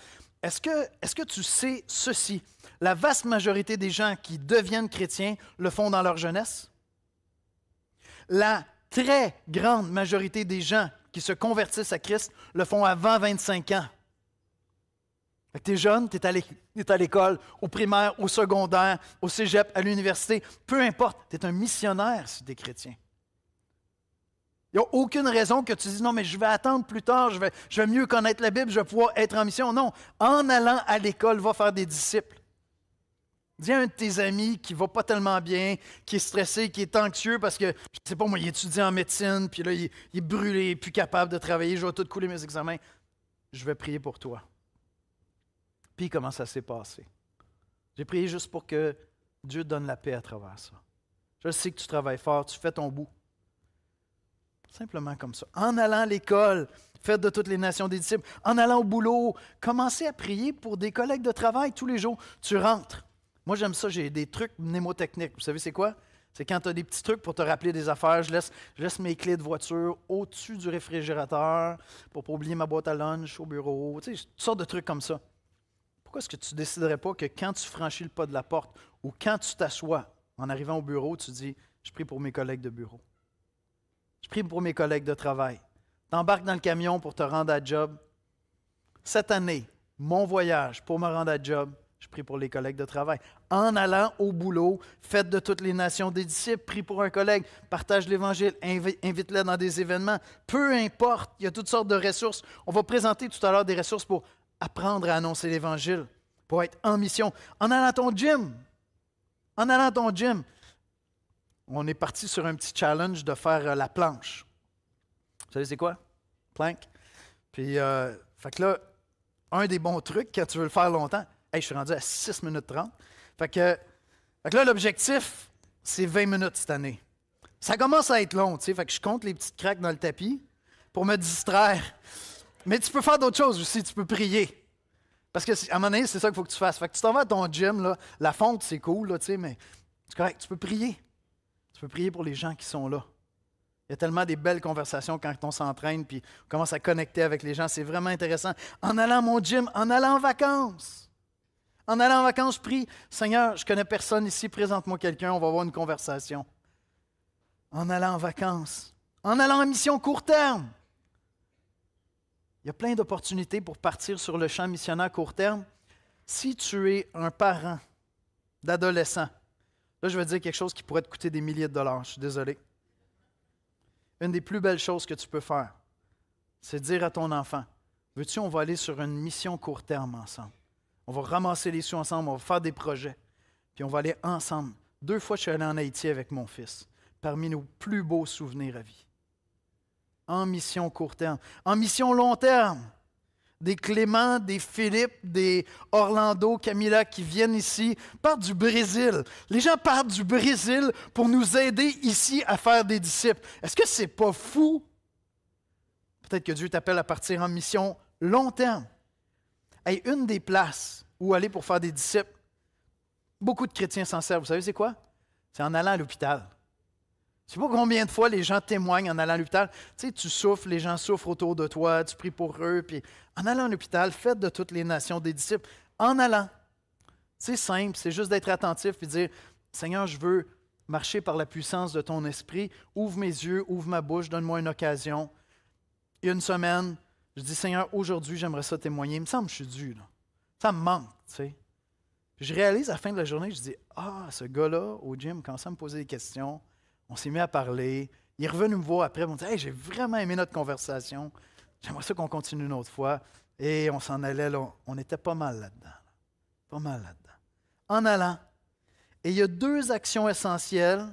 Est-ce que tu sais ceci? La vaste majorité des gens qui deviennent chrétiens le font dans leur jeunesse. La très grande majorité des gens qui se convertissent à Christ le font avant 25 ans. Tu es jeune, tu es à l'école, au primaire, au secondaire, au cégep, à l'université. Peu importe, tu es un missionnaire si tu es chrétien. Il n'y a aucune raison que tu dises « Non, mais je vais attendre plus tard, je vais mieux connaître la Bible, je vais pouvoir être en mission. » Non, en allant à l'école, va faire des disciples. Dis à un de tes amis qui va pas tellement bien, qui est stressé, qui est anxieux parce que, je sais pas moi, il étudie en médecine, puis là, il est brûlé, plus capable de travailler, je vais tout couler mes examens. Je vais prier pour toi. Puis comment ça s'est passé? J'ai prié juste pour que Dieu te donne la paix à travers ça. Je sais que tu travailles fort, tu fais ton bout. Simplement comme ça. En allant à l'école, faites de toutes les nations des disciples. En allant au boulot, commencez à prier pour des collègues de travail tous les jours. Tu rentres. Moi, j'aime ça, j'ai des trucs mnémotechniques. Vous savez, c'est quoi? C'est quand tu as des petits trucs pour te rappeler des affaires. Je laisse mes clés de voiture au-dessus du réfrigérateur pour ne pas oublier ma boîte à lunch au bureau. Tu sais, toutes sortes de trucs comme ça. Pourquoi est-ce que tu ne déciderais pas que quand tu franchis le pas de la porte ou quand tu t'assois en arrivant au bureau, tu dis « Je prie pour mes collègues de bureau. Je prie pour mes collègues de travail. » Tu embarques dans le camion pour te rendre à job. Cette année, mon voyage pour me rendre à job, je prie pour les collègues de travail. En allant au boulot, faites de toutes les nations des disciples, prie pour un collègue, partage l'Évangile, invite-les dans des événements. Peu importe, il y a toutes sortes de ressources. On va présenter tout à l'heure des ressources pour apprendre à annoncer l'Évangile, pour être en mission. En allant à ton gym, on est parti sur un petit challenge de faire la planche. Vous savez c'est quoi? Plank. Puis, fait que là, un des bons trucs, quand tu veux le faire longtemps, je suis rendu à 6 minutes 30. Fait que là, l'objectif, c'est 20 minutes cette année. Ça commence à être long, tu sais. Fait que je compte les petites craques dans le tapis pour me distraire. Mais tu peux faire d'autres choses aussi. Tu peux prier. Parce qu'à un moment donné, c'est ça qu'il faut que tu fasses. Fait que tu t'en vas à ton gym, là, la fonte, c'est cool, là, tu sais, mais c'est correct. Tu peux prier. Tu peux prier pour les gens qui sont là. Il y a tellement des belles conversations quand on s'entraîne puis on commence à connecter avec les gens. C'est vraiment intéressant. En allant à mon gym, en allant en vacances. En allant en vacances, je prie, Seigneur, je ne connais personne ici, présente-moi quelqu'un, on va avoir une conversation. En allant en vacances, en allant en mission court terme. Il y a plein d'opportunités pour partir sur le champ missionnaire court terme. Si tu es un parent d'adolescent, là je vais dire quelque chose qui pourrait te coûter des milliers de dollars, je suis désolé. Une des plus belles choses que tu peux faire, c'est dire à ton enfant, veux-tu, on va aller sur une mission court terme ensemble. On va ramasser les sous ensemble, on va faire des projets, puis on va aller ensemble. 2 fois, je suis allé en Haïti avec mon fils, parmi nos plus beaux souvenirs à vie. En mission court terme. En mission long terme. Des Clément, des Philippe, des Orlando, Camilla qui viennent ici, partent du Brésil. Les gens partent du Brésil pour nous aider ici à faire des disciples. Est-ce que c'est pas fou? Peut-être que Dieu t'appelle à partir en mission long terme. Hey, une des places où aller pour faire des disciples, beaucoup de chrétiens s'en servent. Vous savez c'est quoi? C'est en allant à l'hôpital. Je ne sais pas combien de fois les gens témoignent en allant à l'hôpital. Tu sais, tu souffres, les gens souffrent autour de toi, tu pries pour eux. Puis en allant à l'hôpital, faites de toutes les nations des disciples. En allant. C'est simple, c'est juste d'être attentif et de dire, Seigneur, je veux marcher par la puissance de ton esprit. Ouvre mes yeux, ouvre ma bouche, donne-moi une occasion. Il y a une semaine, je dis, Seigneur, aujourd'hui, j'aimerais ça témoigner. Il me semble que je suis dû, là. Ça me manque, tu sais. Puis je réalise à la fin de la journée, je dis, ce gars-là, au gym, commençait à me poser des questions. On s'est mis à parler. Il est revenu me voir après. Il m'a dit, hey, j'ai vraiment aimé notre conversation. J'aimerais ça qu'on continue une autre fois. Et on s'en allait, là. On était pas mal là-dedans. Pas mal là-dedans. En allant. Et il y a 2 actions essentielles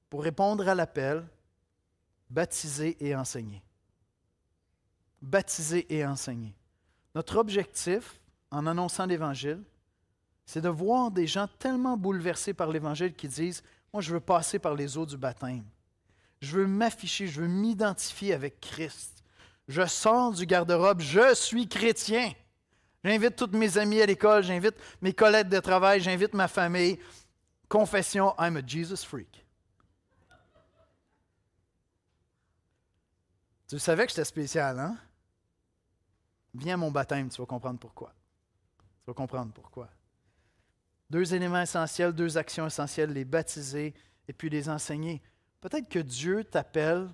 pour répondre à l'appel, baptiser et enseigner. Baptiser et enseigner. Notre objectif, en annonçant l'Évangile, c'est de voir des gens tellement bouleversés par l'Évangile qui disent, moi, je veux passer par les eaux du baptême. Je veux m'afficher, je veux m'identifier avec Christ. Je sors du garde-robe, je suis chrétien. J'invite tous mes amis à l'école, j'invite mes collègues de travail, j'invite ma famille. Confession, I'm a Jesus freak. Tu savais que j'étais spécial, hein? Viens à mon baptême, tu vas comprendre pourquoi. Tu vas comprendre pourquoi. 2 éléments essentiels, 2 actions essentielles, les baptiser et puis les enseigner. Peut-être que Dieu t'appelle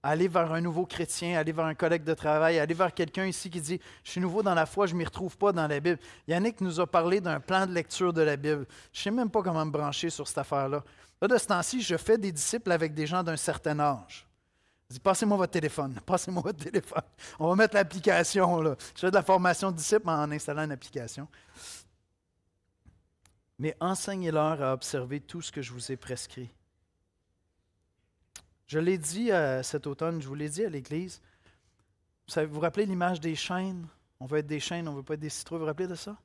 à aller vers un nouveau chrétien, aller vers un collègue de travail, aller vers quelqu'un ici qui dit « Je suis nouveau dans la foi, je ne m'y retrouve pas dans la Bible. » Yannick nous a parlé d'un plan de lecture de la Bible. Je ne sais même pas comment me brancher sur cette affaire-là. Là, de ce temps-ci, je fais des disciples avec des gens d'un certain âge. Je dis, passez-moi votre téléphone, passez-moi votre téléphone. On va mettre l'application, là. Je fais de la formation de disciples en installant une application. mais enseignez-leur à observer tout ce que je vous ai prescrit. Je l'ai dit cet automne, je vous l'ai dit à l'Église. Vous vous rappelez l'image des chaînes? On veut être des chaînes, on ne veut pas être des citrouilles. Vous vous rappelez de ça?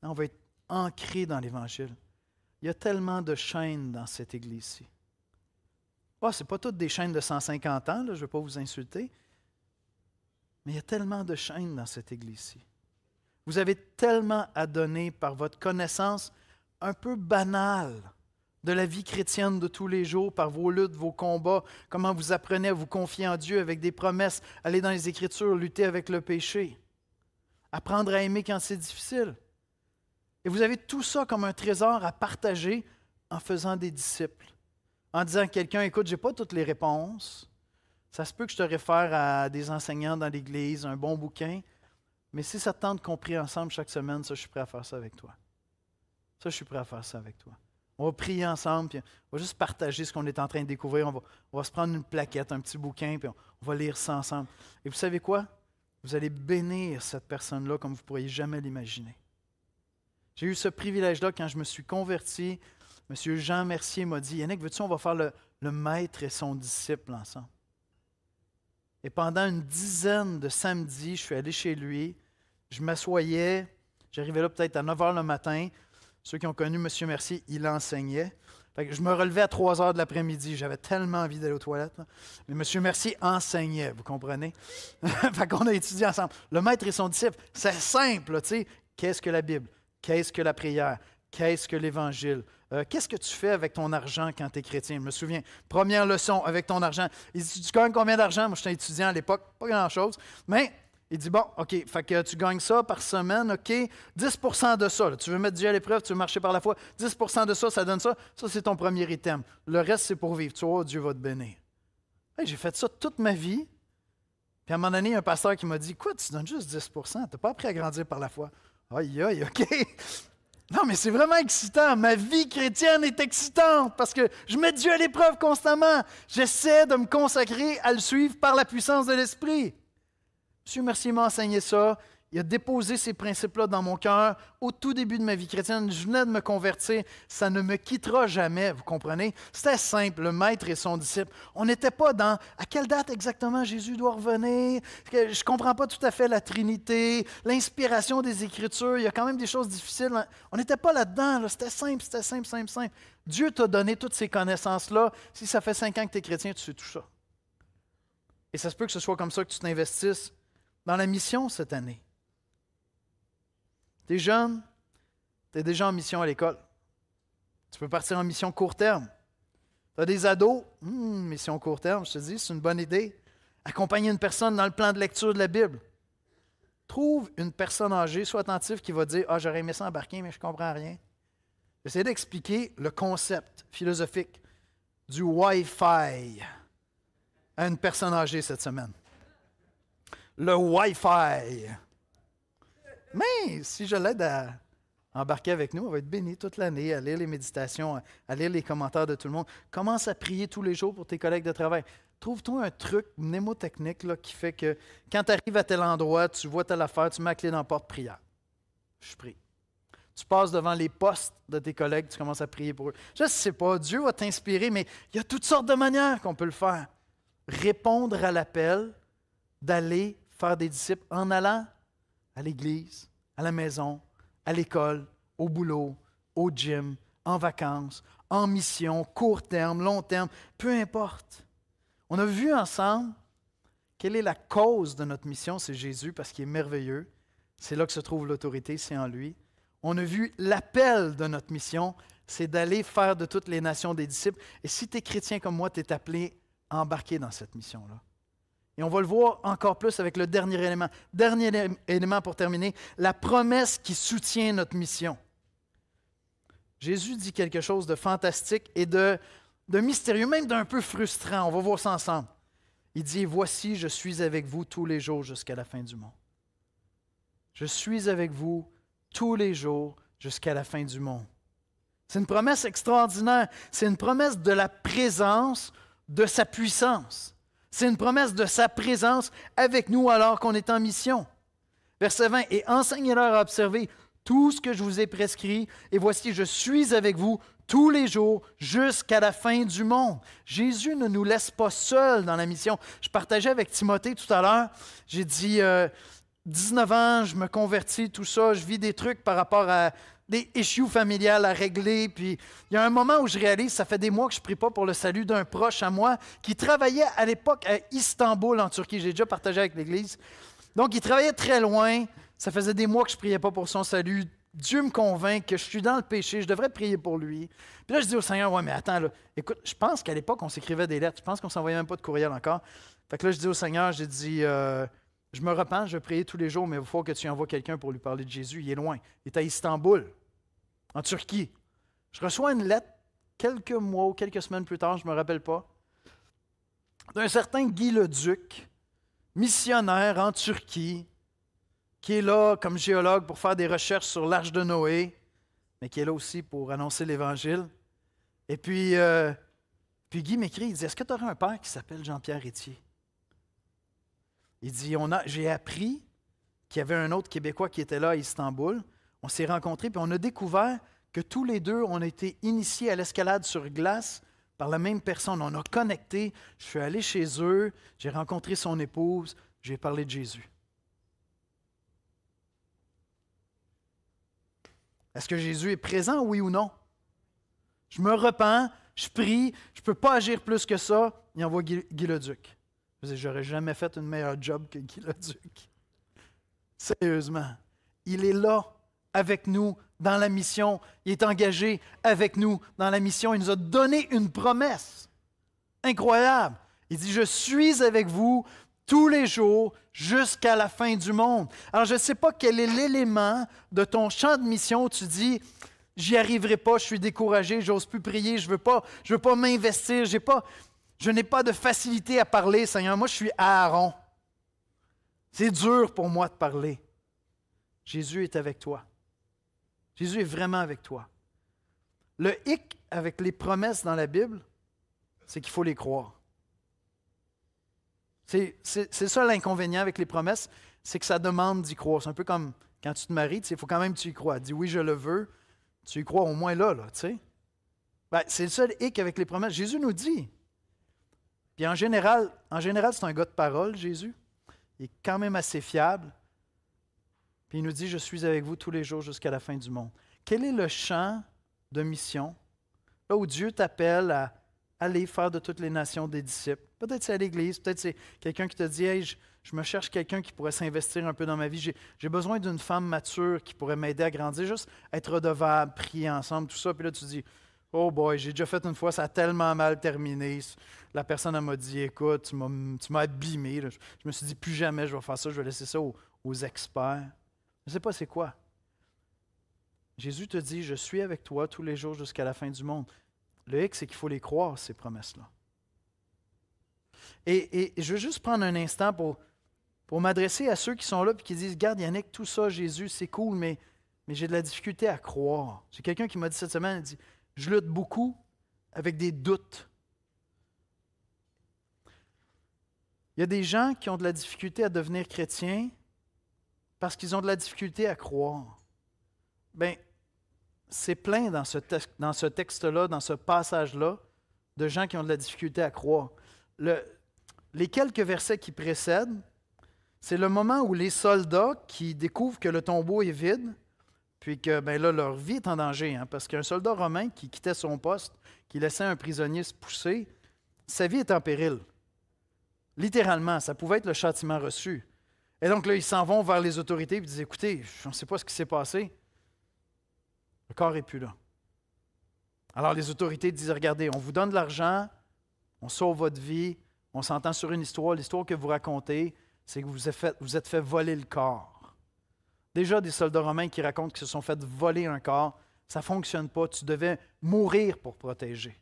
On veut être ancré dans l'Évangile. Il y a tellement de chaînes dans cette Église-ci. Ce n'est pas toutes des chaînes de 150 ans, là, je ne veux pas vous insulter, mais il y a tellement de chaînes dans cette Église-ci. Vous avez tellement à donner par votre connaissance un peu banale de la vie chrétienne de tous les jours, par vos luttes, vos combats, comment vous apprenez à vous confier en Dieu avec des promesses, aller dans les Écritures, lutter avec le péché, apprendre à aimer quand c'est difficile. Et vous avez tout ça comme un trésor à partager en faisant des disciples. En disant à quelqu'un, écoute, je n'ai pas toutes les réponses. Ça se peut que je te réfère à des enseignants dans l'Église, un bon bouquin. Mais si ça te tente qu'on prie ensemble chaque semaine, ça, je suis prêt à faire ça avec toi. Ça, je suis prêt à faire ça avec toi. On va prier ensemble, puis on va juste partager ce qu'on est en train de découvrir. On va se prendre une plaquette, un petit bouquin, puis on va lire ça ensemble. Et vous savez quoi? Vous allez bénir cette personne-là comme vous ne pourriez jamais l'imaginer. J'ai eu ce privilège-là quand je me suis converti. M. Jean Mercier m'a dit, « Yannick, veux-tu, on va faire le maître et son disciple ensemble. » Et pendant une dizaine de samedis, je suis allé chez lui, je m'assoyais, j'arrivais là peut-être à 9 h le matin. Ceux qui ont connu M. Mercier, il enseignait. Fait que je me relevais à 3 h de l'après-midi, j'avais tellement envie d'aller aux toilettes. Là. Mais M. Mercier enseignait, vous comprenez? Fait qu'on a étudié ensemble. Le maître et son disciple, c'est simple, tu sais. Qu'est-ce que la Bible? Qu'est-ce que la prière? Qu'est-ce que l'Évangile? Qu'est-ce que tu fais avec ton argent quand tu es chrétien? Je me souviens, première leçon avec ton argent. Il dit, tu gagnes combien d'argent? Moi, j'étais étudiant à l'époque, pas grand-chose. Mais il dit, bon, OK, fait que tu gagnes ça par semaine, OK, 10 % de ça. Là, tu veux mettre Dieu à l'épreuve, tu veux marcher par la foi, 10 % de ça, ça donne ça. Ça, c'est ton premier item. Le reste, c'est pour vivre. Tu vois, Dieu va te bénir. Hey, j'ai fait ça toute ma vie. Puis à un moment donné, il y a un pasteur qui m'a dit, quoi, tu donnes juste 10 % tu n'as pas appris à grandir par la foi. Aïe, aïe, OK. Non, mais c'est vraiment excitant. Ma vie chrétienne est excitante parce que je mets Dieu à l'épreuve constamment. J'essaie de me consacrer à le suivre par la puissance de l'Esprit. M. Mercier m'a enseigné ça. Il a déposé ces principes-là dans mon cœur au tout début de ma vie chrétienne. Je venais de me convertir. Ça ne me quittera jamais, vous comprenez? C'était simple, le maître et son disciple. On n'était pas dans à quelle date exactement Jésus doit revenir. Je ne comprends pas tout à fait la Trinité, l'inspiration des Écritures. Il y a quand même des choses difficiles. On n'était pas là-dedans. Là. C'était simple, simple. Dieu t'a donné toutes ces connaissances-là. Si ça fait 5 ans que tu es chrétien, tu sais tout ça. Et ça se peut que ce soit comme ça que tu t'investisses dans la mission cette année. Tu es jeune, tu es déjà en mission à l'école. Tu peux partir en mission court terme. Tu as des ados, mission court terme, je te dis, c'est une bonne idée. Accompagner une personne dans le plan de lecture de la Bible. Trouve une personne âgée, sois attentif, qui va dire « Ah, j'aurais aimé ça embarquer, mais je ne comprends rien. » J'essaie d'expliquer le concept philosophique du Wi-Fi à une personne âgée cette semaine. Le Wi-Fi. Mais si je l'aide à embarquer avec nous, on va être béni toute l'année, à lire les méditations, à lire les commentaires de tout le monde. Commence à prier tous les jours pour tes collègues de travail. Trouve-toi un truc mnémotechnique là, qui fait que quand tu arrives à tel endroit, tu vois telle affaire, tu mets la clé dans la porte, prière. Je prie. Tu passes devant les postes de tes collègues, tu commences à prier pour eux. Je ne sais pas, Dieu va t'inspirer, mais il y a toutes sortes de manières qu'on peut le faire. Répondre à l'appel d'aller faire des disciples en allant à l'église, à la maison, à l'école, au boulot, au gym, en vacances, en mission, court terme, long terme, peu importe. On a vu ensemble quelle est la cause de notre mission, c'est Jésus, parce qu'il est merveilleux. C'est là que se trouve l'autorité, c'est en lui. On a vu l'appel de notre mission, c'est d'aller faire de toutes les nations des disciples. Et si tu es chrétien comme moi, tu es appelé à embarquer dans cette mission-là. Et on va le voir encore plus avec le dernier élément. Dernier élément pour terminer, la promesse qui soutient notre mission. Jésus dit quelque chose de fantastique et de mystérieux, même d'un peu frustrant. On va voir ça ensemble. Il dit, « Voici, je suis avec vous tous les jours jusqu'à la fin du monde. » Je suis avec vous tous les jours jusqu'à la fin du monde. C'est une promesse extraordinaire. C'est une promesse de la présence de sa puissance. C'est une promesse de sa présence avec nous alors qu'on est en mission. Verset 20, « Et enseignez-leur à observer tout ce que je vous ai prescrit, et voici, je suis avec vous tous les jours jusqu'à la fin du monde. Jésus ne nous laisse pas seuls dans la mission. Je partageais avec Timothée tout à l'heure, j'ai dit, 19 ans, je me convertis, tout ça, je vis des trucs par rapport à des issues familiales à régler, puis il y a un moment où je réalise, ça fait des mois que je ne prie pas pour le salut d'un proche à moi qui travaillait à l'époque à Istanbul, en Turquie. J'ai déjà partagé avec l'Église. Donc, il travaillait très loin. Ça faisait des mois que je ne priais pas pour son salut. Dieu me convainc que je suis dans le péché, je devrais prier pour lui. Puis là, je dis au Seigneur, ouais, mais attends, là, écoute, je pense qu'à l'époque, on s'écrivait des lettres. Je pense qu'on ne s'envoyait même pas de courriel encore. Fait que là, je dis au Seigneur, j'ai dit, je me repens, je vais prier tous les jours, mais il faut que tu envoies quelqu'un pour lui parler de Jésus. Il est loin. Il est à Istanbul, en Turquie. Je reçois une lettre quelques mois ou quelques semaines plus tard, je ne me rappelle pas, d'un certain Guy Leduc, missionnaire en Turquie, qui est là comme géologue pour faire des recherches sur l'Arche de Noé, mais qui est là aussi pour annoncer l'Évangile. Et puis Guy m'écrit, il dit, est-ce que tu aurais un père qui s'appelle Jean-Pierre Étier? Il dit, j'ai appris qu'il y avait un autre Québécois qui était là à Istanbul. On s'est rencontrés, puis on a découvert que tous les deux, on a été initiés à l'escalade sur glace par la même personne. On a connecté. Je suis allé chez eux, j'ai rencontré son épouse, j'ai parlé de Jésus. Est-ce que Jésus est présent, oui ou non? Je me repens, je prie, je ne peux pas agir plus que ça. Il envoie Guy Leduc. Je n'aurais jamais fait une meilleure job que Guy Leduc. Sérieusement. Il est là, avec nous, dans la mission. Il est engagé avec nous dans la mission. Il nous a donné une promesse incroyable. Il dit, je suis avec vous tous les jours jusqu'à la fin du monde. Alors, je ne sais pas quel est l'élément de ton champ de mission où tu dis, j'y arriverai pas, je suis découragé, j'ose plus prier, je veux pas m'investir, je n'ai pas de facilité à parler, Seigneur. Moi, je suis Aaron. C'est dur pour moi de parler. Jésus est avec toi. Jésus est vraiment avec toi. Le hic avec les promesses dans la Bible, c'est qu'il faut les croire. C'est ça l'inconvénient avec les promesses, c'est que ça demande d'y croire. C'est un peu comme quand tu te maries, il faut quand même que tu y crois. Dis oui, je le veux. Tu y crois au moins là, tu sais. Ben, c'est le seul hic avec les promesses. Jésus nous dit. Puis en général, c'est un gars de parole, Jésus. Il est quand même assez fiable. Puis il nous dit, je suis avec vous tous les jours jusqu'à la fin du monde. Quel est le champ de mission, là où Dieu t'appelle à aller faire de toutes les nations des disciples? Peut-être c'est à l'Église, peut-être c'est quelqu'un qui te dit, hey, je me cherche quelqu'un qui pourrait s'investir un peu dans ma vie. J'ai besoin d'une femme mature qui pourrait m'aider à grandir, juste être redevable, prier ensemble, tout ça. Puis là, tu dis, oh boy, j'ai déjà fait une fois, ça a tellement mal terminé. La personne m'a dit, écoute, tu m'as abîmé. Je me suis dit, plus jamais je vais faire ça, je vais laisser ça aux experts. Je ne sais pas c'est quoi. Jésus te dit, je suis avec toi tous les jours jusqu'à la fin du monde. Le hic, c'est qu'il faut les croire, ces promesses-là. Et je veux juste prendre un instant pour m'adresser à ceux qui sont là et qui disent, regarde Yannick, tout ça, Jésus, c'est cool, mais j'ai de la difficulté à croire. J'ai quelqu'un qui m'a dit cette semaine, il dit, je lutte beaucoup avec des doutes. Il y a des gens qui ont de la difficulté à devenir chrétiens parce qu'ils ont de la difficulté à croire. Bien, c'est plein dans ce texte-là, dans ce passage-là, de gens qui ont de la difficulté à croire. Les quelques versets qui précèdent, c'est le moment où les soldats qui découvrent que le tombeau est vide, puis que ben là, leur vie est en danger, parce qu'un soldat romain qui quittait son poste, qui laissait un prisonnier se pousser, sa vie est en péril. Littéralement, ça pouvait être le châtiment reçu. Et donc là, ils s'en vont vers les autorités et disent, écoutez, on ne sait pas ce qui s'est passé. Le corps n'est plus là. Alors les autorités disent, regardez, on vous donne de l'argent, on sauve votre vie, on s'entend sur une histoire. L'histoire que vous racontez, c'est que vous êtes fait voler le corps. Déjà, des soldats romains qui racontent qu'ils se sont fait voler un corps, ça ne fonctionne pas. Tu devais mourir pour protéger.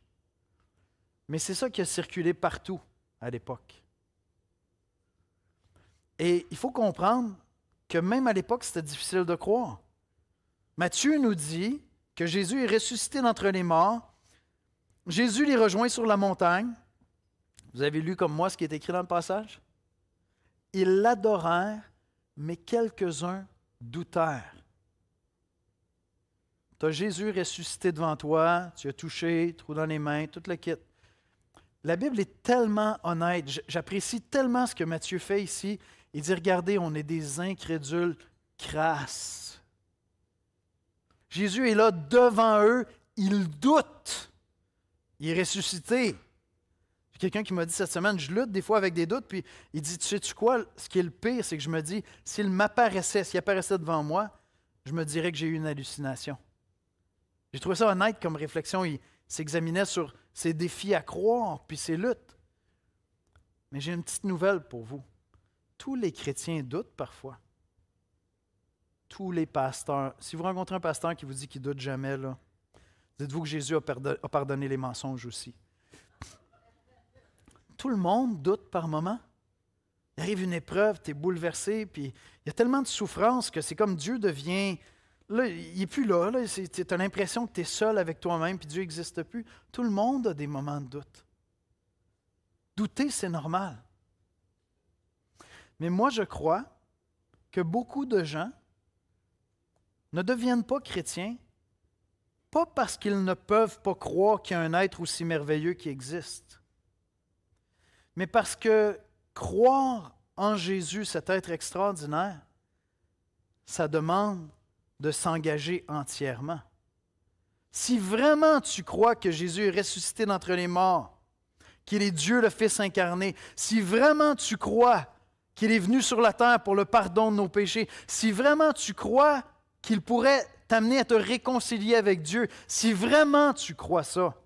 Mais c'est ça qui a circulé partout à l'époque. Et il faut comprendre que même à l'époque, c'était difficile de croire. Matthieu nous dit que Jésus est ressuscité d'entre les morts. Jésus les rejoint sur la montagne. Vous avez lu comme moi ce qui est écrit dans le passage? Ils l'adorèrent, mais quelques-uns doutèrent. Tu as Jésus ressuscité devant toi, tu as touché, trou dans les mains, tout le kit. La Bible est tellement honnête. J'apprécie tellement ce que Matthieu fait ici. Il dit, regardez, on est des incrédules crasses. Jésus est là devant eux, il doute. Il est ressuscité. Il y a quelqu'un qui m'a dit cette semaine, je lutte des fois avec des doutes, puis il dit, tu sais-tu quoi, ce qui est le pire, c'est que je me dis, s'il apparaissait devant moi, je me dirais que j'ai eu une hallucination. J'ai trouvé ça honnête comme réflexion. Il s'examinait sur ses défis à croire, puis ses luttes. Mais j'ai une petite nouvelle pour vous. Tous les chrétiens doutent parfois. Tous les pasteurs. Si vous rencontrez un pasteur qui vous dit qu'il ne doute jamais, là, dites-vous que Jésus a pardonné les mensonges aussi. Tout le monde doute par moment. Il arrive une épreuve, tu es bouleversé, puis il y a tellement de souffrance que c'est comme Dieu devient... Là, il n'est plus là. Tu as l'impression que tu es seul avec toi-même, puis Dieu n'existe plus. Tout le monde a des moments de doute. Douter, c'est normal. Mais moi, je crois que beaucoup de gens ne deviennent pas chrétiens, pas parce qu'ils ne peuvent pas croire qu'il y a un être aussi merveilleux qui existe, mais parce que croire en Jésus, cet être extraordinaire, ça demande de s'engager entièrement. Si vraiment tu crois que Jésus est ressuscité d'entre les morts, qu'il est Dieu le Fils incarné, si vraiment tu crois qu'il est venu sur la terre pour le pardon de nos péchés, si vraiment tu crois qu'il pourrait t'amener à te réconcilier avec Dieu, si vraiment tu crois ça,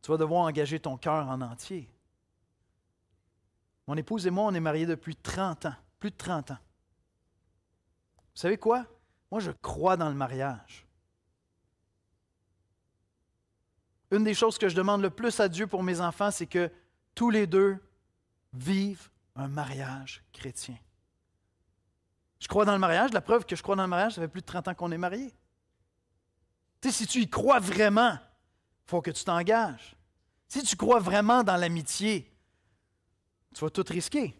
tu vas devoir engager ton cœur en entier. Mon épouse et moi, on est mariés depuis 30 ans, plus de 30 ans. Vous savez quoi? Moi, je crois dans le mariage. Une des choses que je demande le plus à Dieu pour mes enfants, c'est que tous les deux vivent un mariage chrétien. Je crois dans le mariage. La preuve que je crois dans le mariage, ça fait plus de 30 ans qu'on est mariés. Tu sais, si tu y crois vraiment, il faut que tu t'engages. Si tu crois vraiment dans l'amitié, tu vas tout risquer.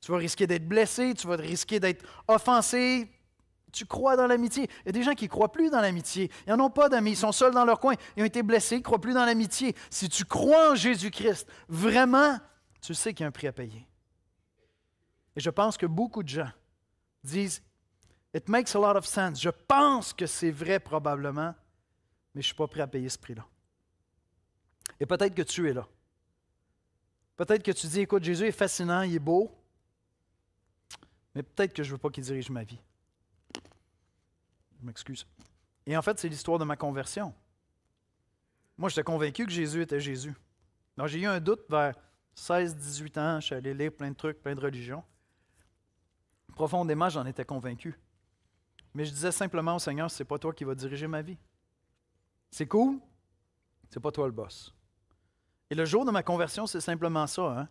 Tu vas risquer d'être blessé, tu vas risquer d'être offensé. Tu crois dans l'amitié. Il y a des gens qui ne croient plus dans l'amitié. Ils n'en ont pas d'amis, ils sont seuls dans leur coin. Ils ont été blessés, ils ne croient plus dans l'amitié. Si tu crois en Jésus-Christ, vraiment, tu sais qu'il y a un prix à payer. Et je pense que beaucoup de gens disent « It makes a lot of sense ». Je pense que c'est vrai probablement, mais je ne suis pas prêt à payer ce prix-là. Et peut-être que tu es là. Peut-être que tu dis « Écoute, Jésus est fascinant, il est beau, mais peut-être que je ne veux pas qu'il dirige ma vie. » Je m'excuse. Et en fait, c'est l'histoire de ma conversion. Moi, j'étais convaincu que Jésus était Jésus. Alors, j'ai eu un doute vers 16-18 ans. Je suis allé lire plein de trucs, plein de religions. Profondément, j'en étais convaincu. Mais je disais simplement au Seigneur, c'est pas toi qui vas diriger ma vie. C'est cool, c'est pas toi le boss. Et le jour de ma conversion, c'est simplement ça. Hein?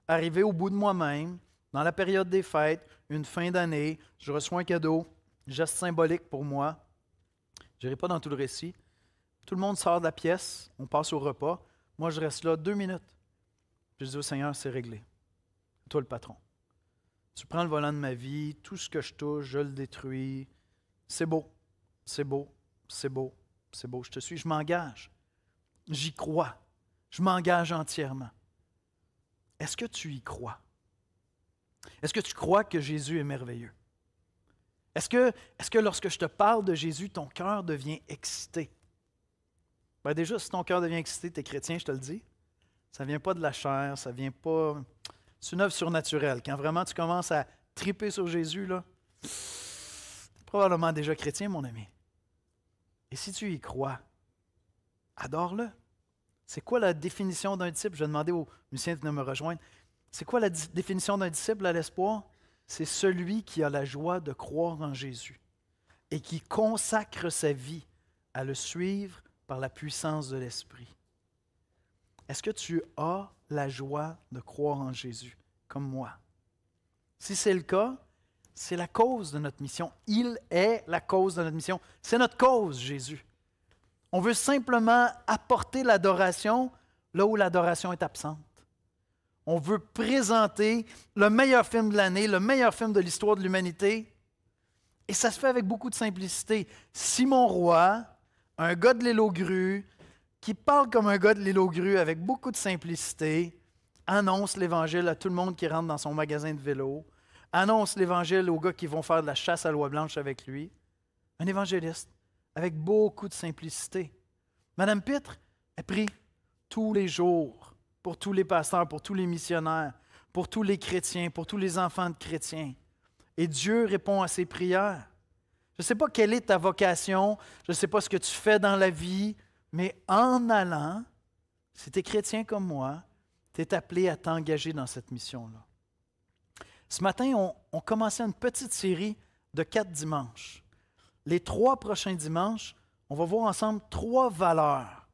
Arrivé au bout de moi-même, dans la période des fêtes, une fin d'année, je reçois un cadeau. Geste symbolique pour moi. Je n'irai pas dans tout le récit. Tout le monde sort de la pièce, on passe au repas. Moi, je reste là 2 minutes. Puis je dis au Seigneur, c'est réglé. C'est toi le patron. Tu prends le volant de ma vie, tout ce que je touche, je le détruis. C'est beau, c'est beau, c'est beau, c'est beau. Je te suis, je m'engage. J'y crois. Je m'engage entièrement. Est-ce que tu y crois? Est-ce que tu crois que Jésus est merveilleux? Est-ce que lorsque je te parle de Jésus, ton cœur devient excité? Bien déjà, si ton cœur devient excité, tu es chrétien, je te le dis. Ça ne vient pas de la chair, ça ne vient pas... C'est une œuvre surnaturelle. Quand vraiment tu commences à triper sur Jésus, là, tu es probablement déjà chrétien, mon ami. Et si tu y crois, adore-le. C'est quoi la définition d'un disciple? Je vais demander aux musiciens de me rejoindre. C'est quoi la définition d'un disciple à l'espoir? C'est celui qui a la joie de croire en Jésus et qui consacre sa vie à le suivre par la puissance de l'Esprit. Est-ce que tu as la joie de croire en Jésus, comme moi? Si c'est le cas, c'est la cause de notre mission. Il est la cause de notre mission. C'est notre cause, Jésus. On veut simplement apporter l'adoration là où l'adoration est absente. On veut présenter le meilleur film de l'année, le meilleur film de l'histoire de l'humanité, Et ça se fait avec beaucoup de simplicité. Simon Roy, un gars de l'île aux grues, qui parle comme un gars de l'île aux grues avec beaucoup de simplicité, annonce l'Évangile à tout le monde qui rentre dans son magasin de vélo, annonce l'Évangile aux gars qui vont faire de la chasse à l'oie blanche avec lui. Un évangéliste avec beaucoup de simplicité. Madame Pitre, elle prie tous les jours pour tous les pasteurs, pour tous les missionnaires, pour tous les chrétiens, pour tous les enfants de chrétiens. Et Dieu répond à ses prières. Je ne sais pas quelle est ta vocation, je ne sais pas ce que tu fais dans la vie, mais en allant, si tu es chrétien comme moi, tu es appelé à t'engager dans cette mission-là. Ce matin, on commençait une petite série de 4 dimanches. Les 3 prochains dimanches, on va voir ensemble 3 valeurs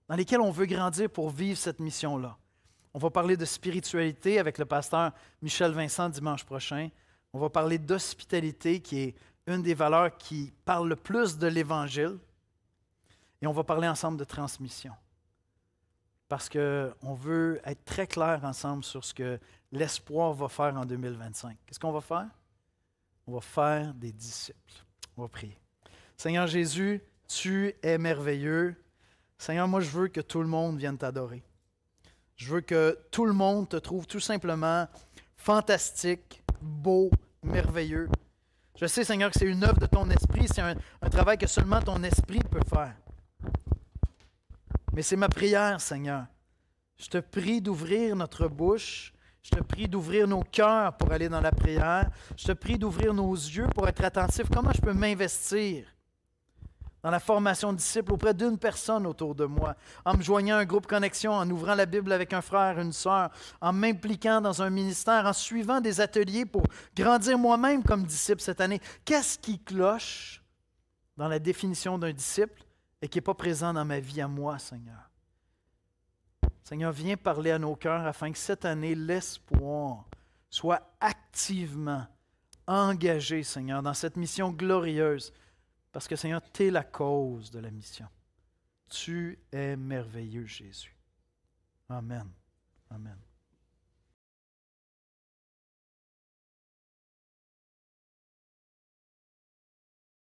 dans lesquelles on veut grandir pour vivre cette mission-là. On va parler de spiritualité avec le pasteur Michel Vincent dimanche prochain. On va parler d'hospitalité, qui est une des valeurs qui parle le plus de l'Évangile. Et on va parler ensemble de transmission. Parce qu'on veut être très clair ensemble sur ce que l'espoir va faire en 2025. Qu'est-ce qu'on va faire? On va faire des disciples. On va prier. Seigneur Jésus, tu es merveilleux. Seigneur, moi je veux que tout le monde vienne t'adorer. Je veux que tout le monde te trouve tout simplement fantastique, beau, merveilleux. Je sais, Seigneur, que c'est une œuvre de ton esprit, c'est un travail que seulement ton esprit peut faire. Mais c'est ma prière, Seigneur. Je te prie d'ouvrir notre bouche. Je te prie d'ouvrir nos cœurs pour aller dans la prière. Je te prie d'ouvrir nos yeux pour être attentifs. Comment je peux m'investir dans la formation de disciples auprès d'une personne autour de moi, en me joignant à un groupe connexion, en ouvrant la Bible avec un frère, une sœur, en m'impliquant dans un ministère, en suivant des ateliers pour grandir moi-même comme disciple cette année. Qu'est-ce qui cloche dans la définition d'un disciple et qui n'est pas présent dans ma vie à moi, Seigneur? Seigneur, viens parler à nos cœurs afin que cette année, l'espoir soit activement engagé, Seigneur, dans cette mission glorieuse. Parce que, Seigneur, tu es la cause de la mission. Tu es merveilleux, Jésus. Amen. Amen.